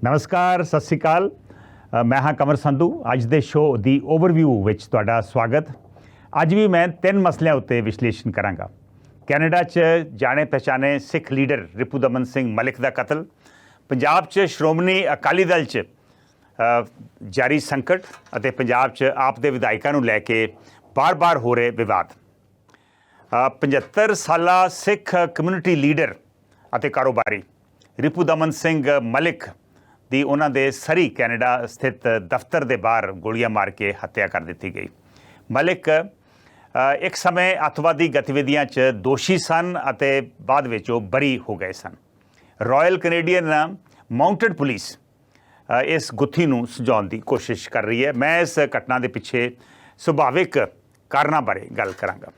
ਨਮਸਕਾਰ, ਸਤਿ ਸ਼੍ਰੀ ਅਕਾਲ। ਮੈਂ ਹਾਂ ਕਮਰ ਸੰਧੂ। ਅੱਜ ਦੇ ਸ਼ੋਅ ਦੀ ਓਵਰਵਿਊ ਵਿੱਚ ਤੁਹਾਡਾ ਸਵਾਗਤ। ਅੱਜ ਵੀ ਮੈਂ 3 ਮਸਲਿਆਂ ਉੱਤੇ ਵਿਸ਼ਲੇਸ਼ਣ ਕਰਾਂਗਾ। ਕੈਨੇਡਾ 'ਚ ਜਾਣੇ ਪਛਾਣੇ ਸਿੱਖ ਲੀਡਰ ਰਿਪੁਦਮਨ ਸਿੰਘ ਮਲਿਕ ਦਾ ਕਤਲ, ਪੰਜਾਬ 'ਚ ਸ਼੍ਰੋਮਣੀ ਅਕਾਲੀ ਦਲ 'ਚ ਜਾਰੀ ਸੰਕਟ ਅਤੇ ਪੰਜਾਬ 'ਚ ਆਪ ਦੇ ਵਿਧਾਇਕਾਂ ਨੂੰ ਲੈ ਕੇ ਬਾਰ-ਬਾਰ ਹੋ ਰਹੇ ਵਿਵਾਦ। 75 ਸਾਲਾ ਸਿੱਖ ਕਮਿਊਨਿਟੀ ਲੀਡਰ ਅਤੇ ਕਾਰੋਬਾਰੀ ਰਿਪੁਦਮਨ ਸਿੰਘ ਮਲਿਕ ਦੀ ਉਹਨਾਂ ਦੇ ਸਰੀ ਕੈਨੇਡਾ ਸਥਿਤ ਦਫ਼ਤਰ ਦੇ ਬਾਹਰ ਗੋਲੀਆਂ ਮਾਰ ਕੇ ਹੱਤਿਆ ਕਰ ਦਿੱਤੀ ਗਈ। ਮਲਿਕ ਇੱਕ ਸਮੇਂ ਅੱਤਵਾਦੀ ਗਤੀਵਿਧੀਆਂ 'ਚ ਦੋਸ਼ੀ ਸਨ ਅਤੇ ਬਾਅਦ ਵਿੱਚ ਉਹ ਬਰੀ ਹੋ ਗਏ ਸਨ। ਰਾਇਲ ਕੈਨੇਡੀਅਨ ਮਾਊਂਟਡ ਪੁਲਿਸ ਇਸ ਗੁੱਥੀ ਨੂੰ ਸੁਲਝਾਉਣ ਦੀ ਕੋਸ਼ਿਸ਼ ਕਰ ਰਹੀ ਹੈ। ਮੈਂ ਇਸ ਘਟਨਾ ਦੇ ਪਿੱਛੇ ਸੁਭਾਵਿਕ ਕਾਰਨਾਂ ਬਾਰੇ ਗੱਲ ਕਰਾਂਗਾ।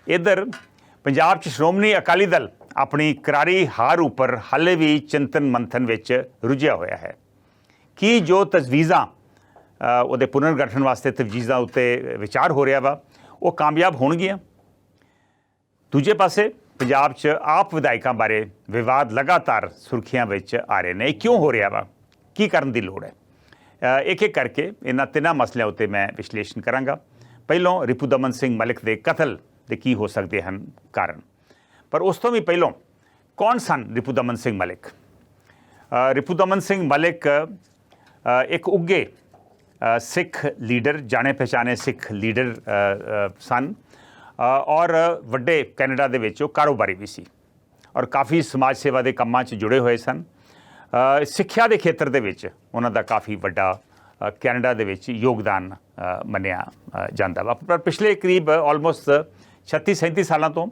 ਇੱਧਰ ਪੰਜਾਬ 'ਚ ਸ਼੍ਰੋਮਣੀ ਅਕਾਲੀ ਦਲ ਆਪਣੀ ਕਰਾਰੀ ਹਾਰ ਉੱਪਰ ਹਾਲੇ ਵੀ ਚਿੰਤਨ ਮੰਥਨ ਵਿੱਚ ਰੁੱਝਿਆ ਹੋਇਆ ਹੈ। ਕੀ ਜੋ ਤਜਵੀਜ਼ਾਂ ਉਹਦੇ ਪੁਨਰਗਠਨ ਵਾਸਤੇ ਤਜਵੀਜ਼ਾਂ ਉੱਤੇ ਵਿਚਾਰ ਹੋ ਰਿਹਾ ਵਾ ਉਹ ਕਾਮਯਾਬ ਹੋਣਗੀਆਂ? ਦੂਜੇ ਪਾਸੇ ਪੰਜਾਬ 'ਚ ਆਪ ਵਿਧਾਇਕਾਂ ਬਾਰੇ ਵਿਵਾਦ ਲਗਾਤਾਰ ਸੁਰਖੀਆਂ ਵਿੱਚ ਆ ਰਹੇ ਨੇ। ਇਹ ਕਿਉਂ ਹੋ ਰਿਹਾ ਵਾ? ਕੀ ਕਰਨ ਦੀ ਲੋੜ ਹੈ? ਇੱਕ ਇੱਕ ਕਰਕੇ ਇਹਨਾਂ ਤਿੰਨਾਂ ਮਸਲਿਆਂ ਉੱਤੇ ਮੈਂ ਵਿਸ਼ਲੇਸ਼ਣ ਕਰਾਂਗਾ। ਪਹਿਲੋਂ ਰਿਪੁਦਮਨ ਸਿੰਘ ਮਲਿਕ ਦੇ ਕਤਲ ਦੇ ਕੀ ਹੋ ਸਕਦੇ ਹਨ ਕਾਰਨ, ਪਰ ਉਸ ਤੋਂ ਵੀ ਪਹਿਲਾਂ ਕੌਣ ਸਨ ਰਿਪੁਦਮਨ ਸਿੰਘ ਮਲਿਕ? ਰਿਪੁਦਮਨ ਸਿੰਘ ਮਲਿਕ ਇੱਕ ਉੱਘੇ ਸਿੱਖ ਲੀਡਰ, ਜਾਣੇ ਪਛਾਣੇ ਸਿੱਖ ਲੀਡਰ ਸਨ ਔਰ ਵੱਡੇ ਕੈਨੇਡਾ ਦੇ ਵਿੱਚ ਉਹ ਕਾਰੋਬਾਰੀ ਵੀ ਸੀ ਔਰ ਕਾਫੀ ਸਮਾਜ ਸੇਵਾ ਦੇ ਕੰਮਾਂ 'ਚ ਜੁੜੇ ਹੋਏ ਸਨ। ਸਿੱਖਿਆ ਦੇ ਖੇਤਰ ਦੇ ਵਿੱਚ ਉਹਨਾਂ ਦਾ ਕਾਫੀ ਵੱਡਾ ਕੈਨੇਡਾ ਦੇ ਵਿੱਚ ਯੋਗਦਾਨ ਮੰਨਿਆ ਜਾਂਦਾ ਵਾ। ਪਰ ਪਿਛਲੇ ਕਰੀਬ ਆਲਮੋਸਟ 36-37 ਸਾਲਾਂ ਤੋਂ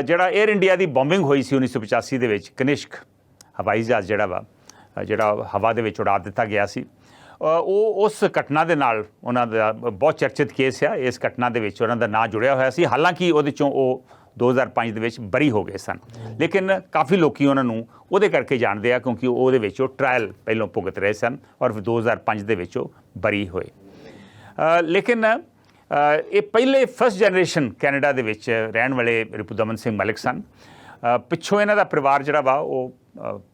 ਜਿਹੜਾ ਏਅਰ ਇੰਡੀਆ ਦੀ ਬੋਂਬਿੰਗ ਹੋਈ ਸੀ 1985 ਦੇ ਵਿੱਚ, ਕਨਿਸ਼ਕ ਹਵਾਈ ਜਹਾਜ਼ ਜਿਹੜਾ ਹਵਾ ਦੇ ਵਿੱਚ ਉਡਾ ਦਿੱਤਾ ਗਿਆ ਸੀ, ਉਹ ਉਸ ਘਟਨਾ ਦੇ ਨਾਲ ਉਹਨਾਂ ਦਾ ਬਹੁਤ ਚਰਚਿਤ ਕੇਸ ਆ। ਇਸ ਘਟਨਾ ਦੇ ਵਿੱਚ ਉਹਨਾਂ ਦਾ ਨਾਂ ਜੁੜਿਆ ਹੋਇਆ ਸੀ। ਹਾਲਾਂਕਿ ਉਹਦੇ 'ਚੋਂ ਉਹ 2005 ਦੇ ਵਿੱਚ ਬਰੀ ਹੋ ਗਏ ਸਨ, ਲੇਕਿਨ ਕਾਫੀ ਲੋਕੀ ਉਹਨਾਂ ਨੂੰ ਉਹਦੇ ਕਰਕੇ ਜਾਣਦੇ ਆ ਕਿਉਂਕਿ ਉਹਦੇ ਵਿੱਚ ਉਹ ਟਰਾਇਲ ਪਹਿਲਾਂ ਭੁਗਤ ਰਹੇ ਸਨ ਔਰ 2005 ਦੇ ਵਿੱਚ ਉਹ ਬਰੀ ਹੋਏ। ਲੇਕਿਨ ਇਹ ਪਹਿਲੇ ਫਸਟ ਜਨਰੇਸ਼ਨ ਕੈਨੇਡਾ ਦੇ ਵਿੱਚ ਰਹਿਣ ਵਾਲੇ ਰਿਪੁਦਮਨ ਸਿੰਘ ਮਲਿਕ ਸਨ। ਪਿੱਛੋਂ ਇਹਨਾਂ ਦਾ ਪਰਿਵਾਰ ਜਿਹੜਾ ਵਾ ਉਹ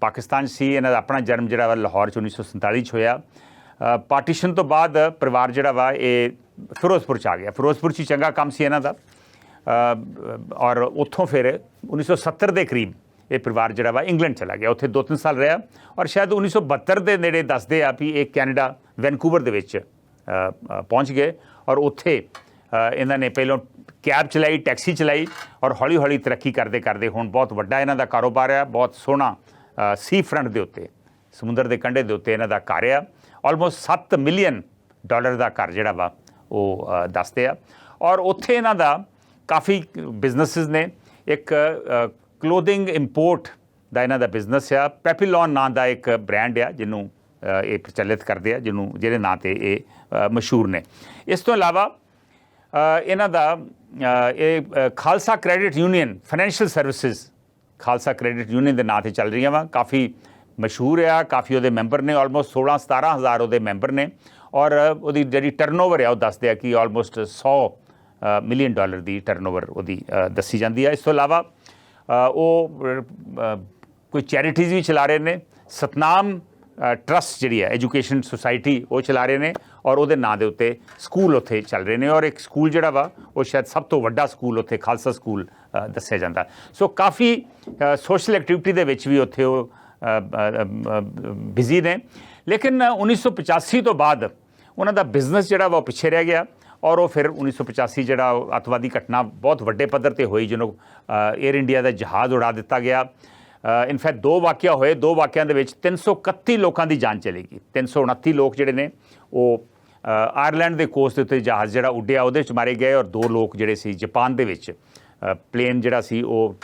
ਪਾਕਿਸਤਾਨ ਸੀ। ਇਹਨਾਂ ਦਾ ਆਪਣਾ ਜਨਮ ਜਿਹੜਾ ਵਾ ਲਾਹੌਰ 'ਚ 1947 'ਚ ਹੋਇਆ। ਪਾਰਟੀਸ਼ਨ ਤੋਂ ਬਾਅਦ ਪਰਿਵਾਰ ਜਿਹੜਾ ਵਾ ਇਹ ਫਿਰੋਜ਼ਪੁਰ 'ਚ ਆ ਗਿਆ। ਫਿਰੋਜ਼ਪੁਰ 'ਚ ਚੰਗਾ ਕੰਮ ਸੀ ਇਹਨਾਂ ਦਾ ਔਰ ਉੱਥੋਂ ਫਿਰ 1970 ਦੇ ਕਰੀਬ ਇਹ ਪਰਿਵਾਰ ਜਿਹੜਾ ਵਾ ਇੰਗਲੈਂਡ ਚਲਾ ਗਿਆ। ਉੱਥੇ 2-3 ਸਾਲ ਰਿਹਾ ਔਰ ਸ਼ਾਇਦ 1972 ਦੇ ਨੇੜੇ ਦੱਸਦੇ ਆ ਵੀ ਇਹ ਕੈਨੇਡਾ ਵੈਨਕੂਵਰ ਦੇ ਵਿੱਚ ਪਹੁੰਚ ਗਏ ਔਰ ਉੱਥੇ ਇਹਨਾਂ ਨੇ ਪਹਿਲਾਂ ਕੈਬ ਚਲਾਈ, ਟੈਕਸੀ ਚਲਾਈ ਔਰ ਹੌਲੀ ਹੌਲੀ ਤਰੱਕੀ ਕਰਦੇ ਕਰਦੇ ਹੁਣ ਬਹੁਤ ਵੱਡਾ ਇਹਨਾਂ ਦਾ ਕਾਰੋਬਾਰ ਆ। ਬਹੁਤ ਸੋਹਣਾ ਸੀ ਫਰੰਟ ਦੇ ਉੱਤੇ, ਸਮੁੰਦਰ ਦੇ ਕੰਢੇ ਦੇ ਉੱਤੇ ਇਹਨਾਂ ਦਾ ਘਰ ਆ। ਆਲਮੋਸਟ $7 ਮਿਲੀਅਨ ਦਾ ਘਰ ਜਿਹੜਾ ਵਾ ਉਹ ਦੱਸਦੇ ਆ ਔਰ ਉੱਥੇ ਇਹਨਾਂ ਦਾ ਕਾਫੀ ਬਿਜ਼ਨਸਿਸ ਨੇ। ਇੱਕ ਕਲੋਥਿੰਗ ਇੰਪੋਰਟ ਦਾ ਇਹਨਾਂ ਦਾ ਬਿਜ਼ਨਸ ਆ। ਪੈਪੀਲੋਨ ਨਾਂ ਦਾ ਇੱਕ ਬ੍ਰਾਂਡ ਆ ਜਿਹਨੂੰ ਇਹ ਪ੍ਰਚਲਿਤ ਕਰਦੇ ਆ, ਜਿਹਦੇ ਨਾਂ 'ਤੇ ਇਹ ਮਸ਼ਹੂਰ ਨੇ। ਇਸ ਤੋਂ ਇਲਾਵਾ ਇਹਨਾਂ ਦਾ ਇਹ Khalsa credit union financial services, Khalsa credit union ਦੇ ਨਾਂ 'ਤੇ ਚੱਲ ਰਹੀਆਂ ਵਾ। ਕਾਫੀ ਮਸ਼ਹੂਰ ਆ, ਕਾਫੀ ਉਹਦੇ ਮੈਂਬਰ ਨੇ। ਆਲਮੋਸਟ 16-17 ਹਜ਼ਾਰ ਉਹਦੇ ਮੈਂਬਰ ਨੇ ਔਰ ਉਹਦੀ ਜਿਹੜੀ ਟਰਨਓਵਰ ਆ ਉਹ ਦੱਸਦੇ ਆ ਕਿ ਆਲਮੋਸਟ $100 ਮਿਲੀਅਨ ਦੀ ਟਰਨਓਵਰ ਉਹਦੀ ਦੱਸੀ ਜਾਂਦੀ ਆ। ਇਸ ਤੋਂ ਇਲਾਵਾ ਉਹ ਕੋਈ ਚੈਰਿਟੀਜ਼ ਵੀ ਚਲਾ ਰਹੇ ਨੇ। ਸਤਨਾਮ ਟਰਸਟ ਜਿਹੜੀ ਹੈ ਐਜੂਕੇਸ਼ਨ ਸੁਸਾਇਟੀ ਉਹ ਚਲਾ ਰਹੇ ਨੇ ਔਰ ਉਹਦੇ ਨਾਂ ਦੇ ਉੱਤੇ ਸਕੂਲ ਉੱਥੇ ਚੱਲ ਰਹੇ ਨੇ ਔਰ ਇੱਕ ਸਕੂਲ ਜਿਹੜਾ ਵਾ ਉਹ ਸ਼ਾਇਦ ਸਭ ਤੋਂ ਵੱਡਾ ਸਕੂਲ ਉੱਥੇ ਖਾਲਸਾ ਸਕੂਲ ਦੱਸਿਆ ਜਾਂਦਾ। ਸੋ ਕਾਫੀ ਸੋਸ਼ਲ ਐਕਟੀਵਿਟੀ ਦੇ ਵਿੱਚ ਵੀ ਉੱਥੇ ਉਹ ਬਿਜ਼ੀ ਨੇ। ਲੇਕਿਨ 1985 ਤੋਂ ਬਾਅਦ ਉਹਨਾਂ ਦਾ ਬਿਜ਼ਨਸ ਜਿਹੜਾ ਵਾ ਉਹ ਪਿੱਛੇ ਰਹਿ ਗਿਆ ਔਰ ਉਹ ਫਿਰ 1985 ਜਿਹੜਾ ਅੱਤਵਾਦੀ ਘਟਨਾ ਬਹੁਤ ਵੱਡੇ ਪੱਧਰ 'ਤੇ ਹੋਈ ਜਿਹਨੂੰ ਏਅਰ ਇੰਡੀਆ ਦਾ ਜਹਾਜ਼ ਉਡਾ ਦਿੱਤਾ ਗਿਆ। ਇਨਫੈਕਟ 2 ਵਾਕਿਆ ਹੋਏ। 2 ਵਾਕਿਆਂ ਦੇ ਵਿੱਚ 331 ਲੋਕਾਂ ਦੀ ਜਾਨ ਚਲੀ ਗਈ। 329 ਲੋਕ ਜਿਹੜੇ ਨੇ ਉਹ ਆਇਰਲੈਂਡ ਦੇ ਕੋਸਟ ਦੇ ਉੱਤੇ ਜਹਾਜ਼ ਜਿਹੜਾ ਉੱਡਿਆ ਉਹਦੇ 'ਚ ਮਾਰੇ ਗਏ ਔਰ 2 ਲੋਕ ਜਿਹੜੇ ਸੀ ਜਾਪਾਨ ਦੇ ਵਿੱਚ ਪਲੇਨ ਜਿਹੜਾ ਸੀ ਉਹ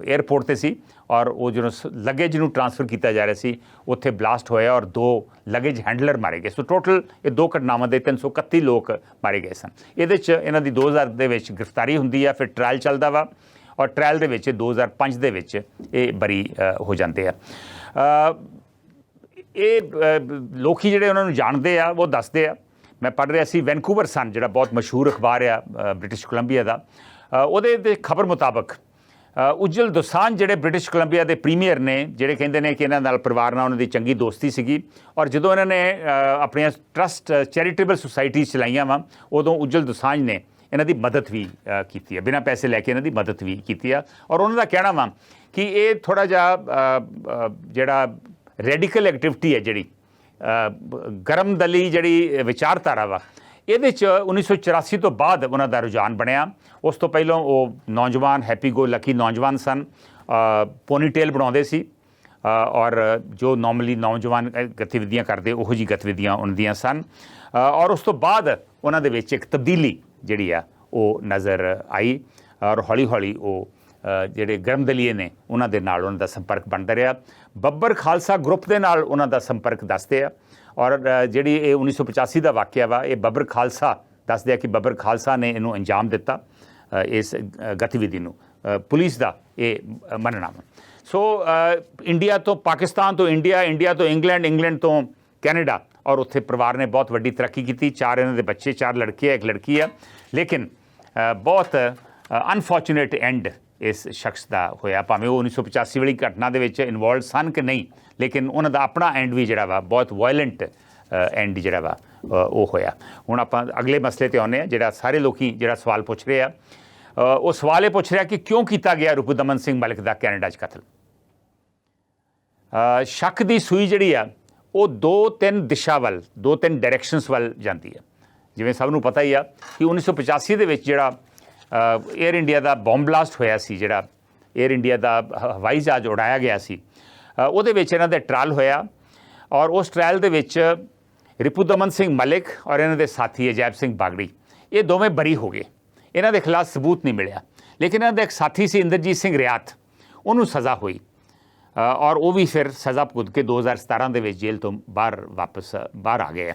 ਏਅਰਪੋਰਟ 'ਤੇ ਸੀ ਔਰ ਉਹ ਜਦੋਂ ਲਗੇਜ ਨੂੰ ਟਰਾਂਸਫਰ ਕੀਤਾ ਜਾ ਰਿਹਾ ਸੀ ਉੱਥੇ ਬਲਾਸਟ ਹੋਇਆ ਔਰ 2 ਲਗੇਜ ਹੈਂਡਲਰ ਮਾਰੇ ਗਏ। ਸੋ ਟੋਟਲ ਇਹ 2 ਘਟਨਾਵਾਂ ਦੇ 331 ਲੋਕ ਮਾਰੇ ਗਏ ਸਨ। ਇਹਦੇ 'ਚ ਇਹਨਾਂ ਦੀ 2000 ਦੇ ਵਿੱਚ ਗ੍ਰਿਫਤਾਰੀ ਹੁੰਦੀ ਆ, ਫਿਰ ਟਰਾਇਲ ਚੱਲਦਾ ਵਾ ਔਰ ਟਰਾਇਲ ਦੇ ਵਿੱਚ 2005 ਦੇ ਵਿੱਚ ਇਹ ਬਰੀ ਹੋ ਜਾਂਦੇ ਆ। ਇਹ ਲੋਕੀ ਜਿਹੜੇ ਉਹਨਾਂ ਨੂੰ ਜਾਣਦੇ ਆ ਉਹ ਦੱਸਦੇ ਆ। ਮੈਂ ਪੜ੍ਹ ਰਿਹਾ ਸੀ ਵੈਨਕੂਵਰ ਸਨ ਜਿਹੜਾ ਬਹੁਤ ਮਸ਼ਹੂਰ ਅਖਬਾਰ ਆ ਬ੍ਰਿਟਿਸ਼ ਕੋਲੰਬੀਆ ਦਾ, ਉਹਦੇ ਖਬਰ ਮੁਤਾਬਕ ਉਜਲ ਦੋਸਾਂਝ ਜਿਹੜੇ ਬ੍ਰਿਟਿਸ਼ ਕੋਲੰਬੀਆ ਦੇ ਪ੍ਰੀਮੀਅਰ ਨੇ, ਜਿਹੜੇ ਕਹਿੰਦੇ ਨੇ ਕਿ ਇਹਨਾਂ ਨਾਲ ਪਰਿਵਾਰ ਨਾਲ ਉਹਨਾਂ ਦੀ ਚੰਗੀ ਦੋਸਤੀ ਸੀਗੀ, ਔਰ ਜਦੋਂ ਇਹਨਾਂ ਨੇ ਆਪਣੀਆਂ ਟਰਸਟ ਚੈਰੀਟੇਬਲ ਸੁਸਾਇਟੀ ਚਲਾਈਆਂ ਵਾ, ਉਦੋਂ ਉਜਲ ਦੋਸਾਂਝ ਨੇ ਇਹਨਾਂ ਦੀ ਮਦਦ ਵੀ ਕੀਤੀ ਹੈ, ਬਿਨਾਂ ਪੈਸੇ ਲੈ ਕੇ ਇਹਨਾਂ ਦੀ ਮਦਦ ਵੀ ਕੀਤੀ ਆ। ਔਰ ਉਹਨਾਂ ਦਾ ਕਹਿਣਾ ਵਾ ਕਿ ਇਹ ਥੋੜ੍ਹਾ ਜਿਹਾ ਜਿਹੜਾ ਰੈਡੀਕਲ ਐਕਟੀਵਿਟੀ ਹੈ, ਜਿਹੜੀ ਗਰਮ ਦਲੀ ਜਿਹੜੀ ਵਿਚਾਰਧਾਰਾ ਵਾ, ਇਹਦੇ 'ਚ 1984 ਤੋਂ ਬਾਅਦ ਉਹਨਾਂ ਦਾ ਰੁਝਾਨ ਬਣਿਆ। ਉਸ ਤੋਂ ਪਹਿਲਾਂ ਉਹ ਨੌਜਵਾਨ ਹੈਪੀ ਗੋ ਲੱਕੀ ਨੌਜਵਾਨ ਸਨ, ਪੋਨੀਟੇਲ ਬਣਾਉਂਦੇ ਸੀ, ਔਰ ਜੋ ਨਾਰਮਲੀ ਨੌਜਵਾਨ ਗਤੀਵਿਧੀਆਂ ਕਰਦੇ ਉਹੋ ਜਿਹੀ ਗਤੀਵਿਧੀਆਂ ਉਹਨਾਂ ਦੀਆਂ ਸਨ। ਔਰ ਉਸ ਤੋਂ ਬਾਅਦ ਉਹਨਾਂ ਦੇ ਵਿੱਚ ਇੱਕ ਤਬਦੀਲੀ ਜਿਹੜੀ ਆ ਉਹ ਨਜ਼ਰ ਆਈ, ਔਰ ਹੌਲੀ ਹੌਲੀ ਉਹ ਜਿਹੜੇ ਗਰਮ ਦਲੀਏ ਨੇ ਉਹਨਾਂ ਦੇ ਨਾਲ ਉਹਨਾਂ ਦਾ ਸੰਪਰਕ ਬਣਦਾ ਰਿਹਾ। ਬੱਬਰ ਖਾਲਸਾ ਗਰੁੱਪ ਦੇ ਨਾਲ ਉਹਨਾਂ ਦਾ ਸੰਪਰਕ ਦੱਸਦੇ ਆ, ਔਰ ਜਿਹੜੀ ਇਹ 1985 ਦਾ ਵਾਕਿਆ ਵਾ, ਇਹ ਬੱਬਰ ਖਾਲਸਾ ਦੱਸਦੇ ਆ ਕਿ ਬੱਬਰ ਖਾਲਸਾ ਨੇ ਇਹਨੂੰ ਅੰਜਾਮ ਦਿੱਤਾ, ਇਸ ਗਤੀਵਿਧੀ ਨੂੰ। ਪੁਲਿਸ ਦਾ ਇਹ ਮੰਨਣਾ ਵਾ। ਸੋ ਇੰਡੀਆ ਤੋਂ ਪਾਕਿਸਤਾਨ ਤੋਂ ਇੰਡੀਆ, ਇੰਡੀਆ ਤੋਂ ਇੰਗਲੈਂਡ, ਇੰਗਲੈਂਡ ਤੋਂ ਕੈਨੇਡਾ, ਔਰ ਉੱਥੇ ਪਰਿਵਾਰ ਨੇ ਬਹੁਤ ਵੱਡੀ ਤਰੱਕੀ ਕੀਤੀ। 4 ਇਹਨਾਂ ਦੇ ਬੱਚੇ, 4 ਲੜਕੇ ਆ, 1 ਲੜਕੀ ਆ। ਲੇਕਿਨ ਬਹੁਤ ਅਨਫੋਰਚੂਨੇਟ ਐਂਡ ਇਸ ਸ਼ਖਸ ਦਾ ਹੋਇਆ, ਭਾਵੇਂ ਉਹ 1985 ਵਾਲੀ ਘਟਨਾ ਦੇ ਵਿੱਚ ਇਨਵੋਲਵ ਸਨ ਕਿ ਨਹੀਂ, ਲੇਕਿਨ ਉਹਨਾਂ ਦਾ ਆਪਣਾ ਐਂਡ ਵੀ ਜਿਹੜਾ ਵਾ ਬਹੁਤ ਵਾਇਲੈਂਟ ਐਂਡ ਜਿਹੜਾ ਵਾ ਉਹ ਹੋਇਆ। ਹੁਣ ਆਪਾਂ ਅਗਲੇ ਮਸਲੇ 'ਤੇ ਆਉਂਦੇ ਹਾਂ, ਜਿਹੜਾ ਸਾਰੇ ਲੋਕੀ ਜਿਹੜਾ ਸਵਾਲ ਪੁੱਛ ਰਹੇ ਆ, ਉਹ ਸਵਾਲ ਇਹ ਪੁੱਛ ਰਿਹਾ ਕਿ ਕਿਉਂ ਕੀਤਾ ਗਿਆ ਰਿਪੁਦਮਨ ਸਿੰਘ ਮਲਿਕ ਦਾ ਕੈਨੇਡਾ 'ਚ ਕਤਲ। ਸ਼ੱਕ ਦੀ ਸੂਈ ਜਿਹੜੀ ਆ ਉਹ 2-3 ਦਿਸ਼ਾ ਵੱਲ, 2-3 ਡਾਇਰੈਕਸ਼ਨਸ ਵੱਲ ਜਾਂਦੀ ਹੈ। ਜਿਵੇਂ ਸਭ ਨੂੰ ਪਤਾ ਹੀ ਆ ਕਿ 1985 ਦੇ ਵਿੱਚ ਜਿਹੜਾ ਏਅਰ ਇੰਡੀਆ ਦਾ ਬੰਬ ਬਲਾਸਟ ਹੋਇਆ ਸੀ, ਜਿਹੜਾ ਏਅਰ ਇੰਡੀਆ ਦਾ ਹਵਾਈ ਜਹਾਜ਼ ਉਡਾਇਆ ਗਿਆ ਸੀ, ਉਹਦੇ ਵਿੱਚ ਇਹਨਾਂ ਦਾ ਟਰਾਇਲ ਹੋਇਆ, ਔਰ ਉਸ ਟਰਾਇਲ ਦੇ ਵਿੱਚ ਰਿਪੁਦਮਨ ਸਿੰਘ ਮਲਿਕ ਔਰ ਇਹਨਾਂ ਦੇ ਸਾਥੀ ਅਜੈਬ ਸਿੰਘ ਬਾਗੜੀ, ਇਹ ਦੋਵੇਂ ਬਰੀ ਹੋ ਗਏ। ਇਹਨਾਂ ਦੇ ਖਿਲਾਫ ਸਬੂਤ ਨਹੀਂ ਮਿਲਿਆ, ਲੇਕਿਨ ਇਹਨਾਂ ਦਾ ਇੱਕ ਸਾਥੀ ਸੀ ਇੰਦਰਜੀਤ ਸਿੰਘ ਰਿਆਤ, ਉਹਨੂੰ ਸਜ਼ਾ ਹੋਈ, ਔਰ ਉਹ ਵੀ ਫਿਰ ਸਜ਼ਾ ਭੁਗਤ ਕੇ 2017 ਦੇ ਵਿੱਚ ਜੇਲ੍ਹ ਤੋਂ ਵਾਪਸ ਬਾਹਰ ਆ ਗਏ।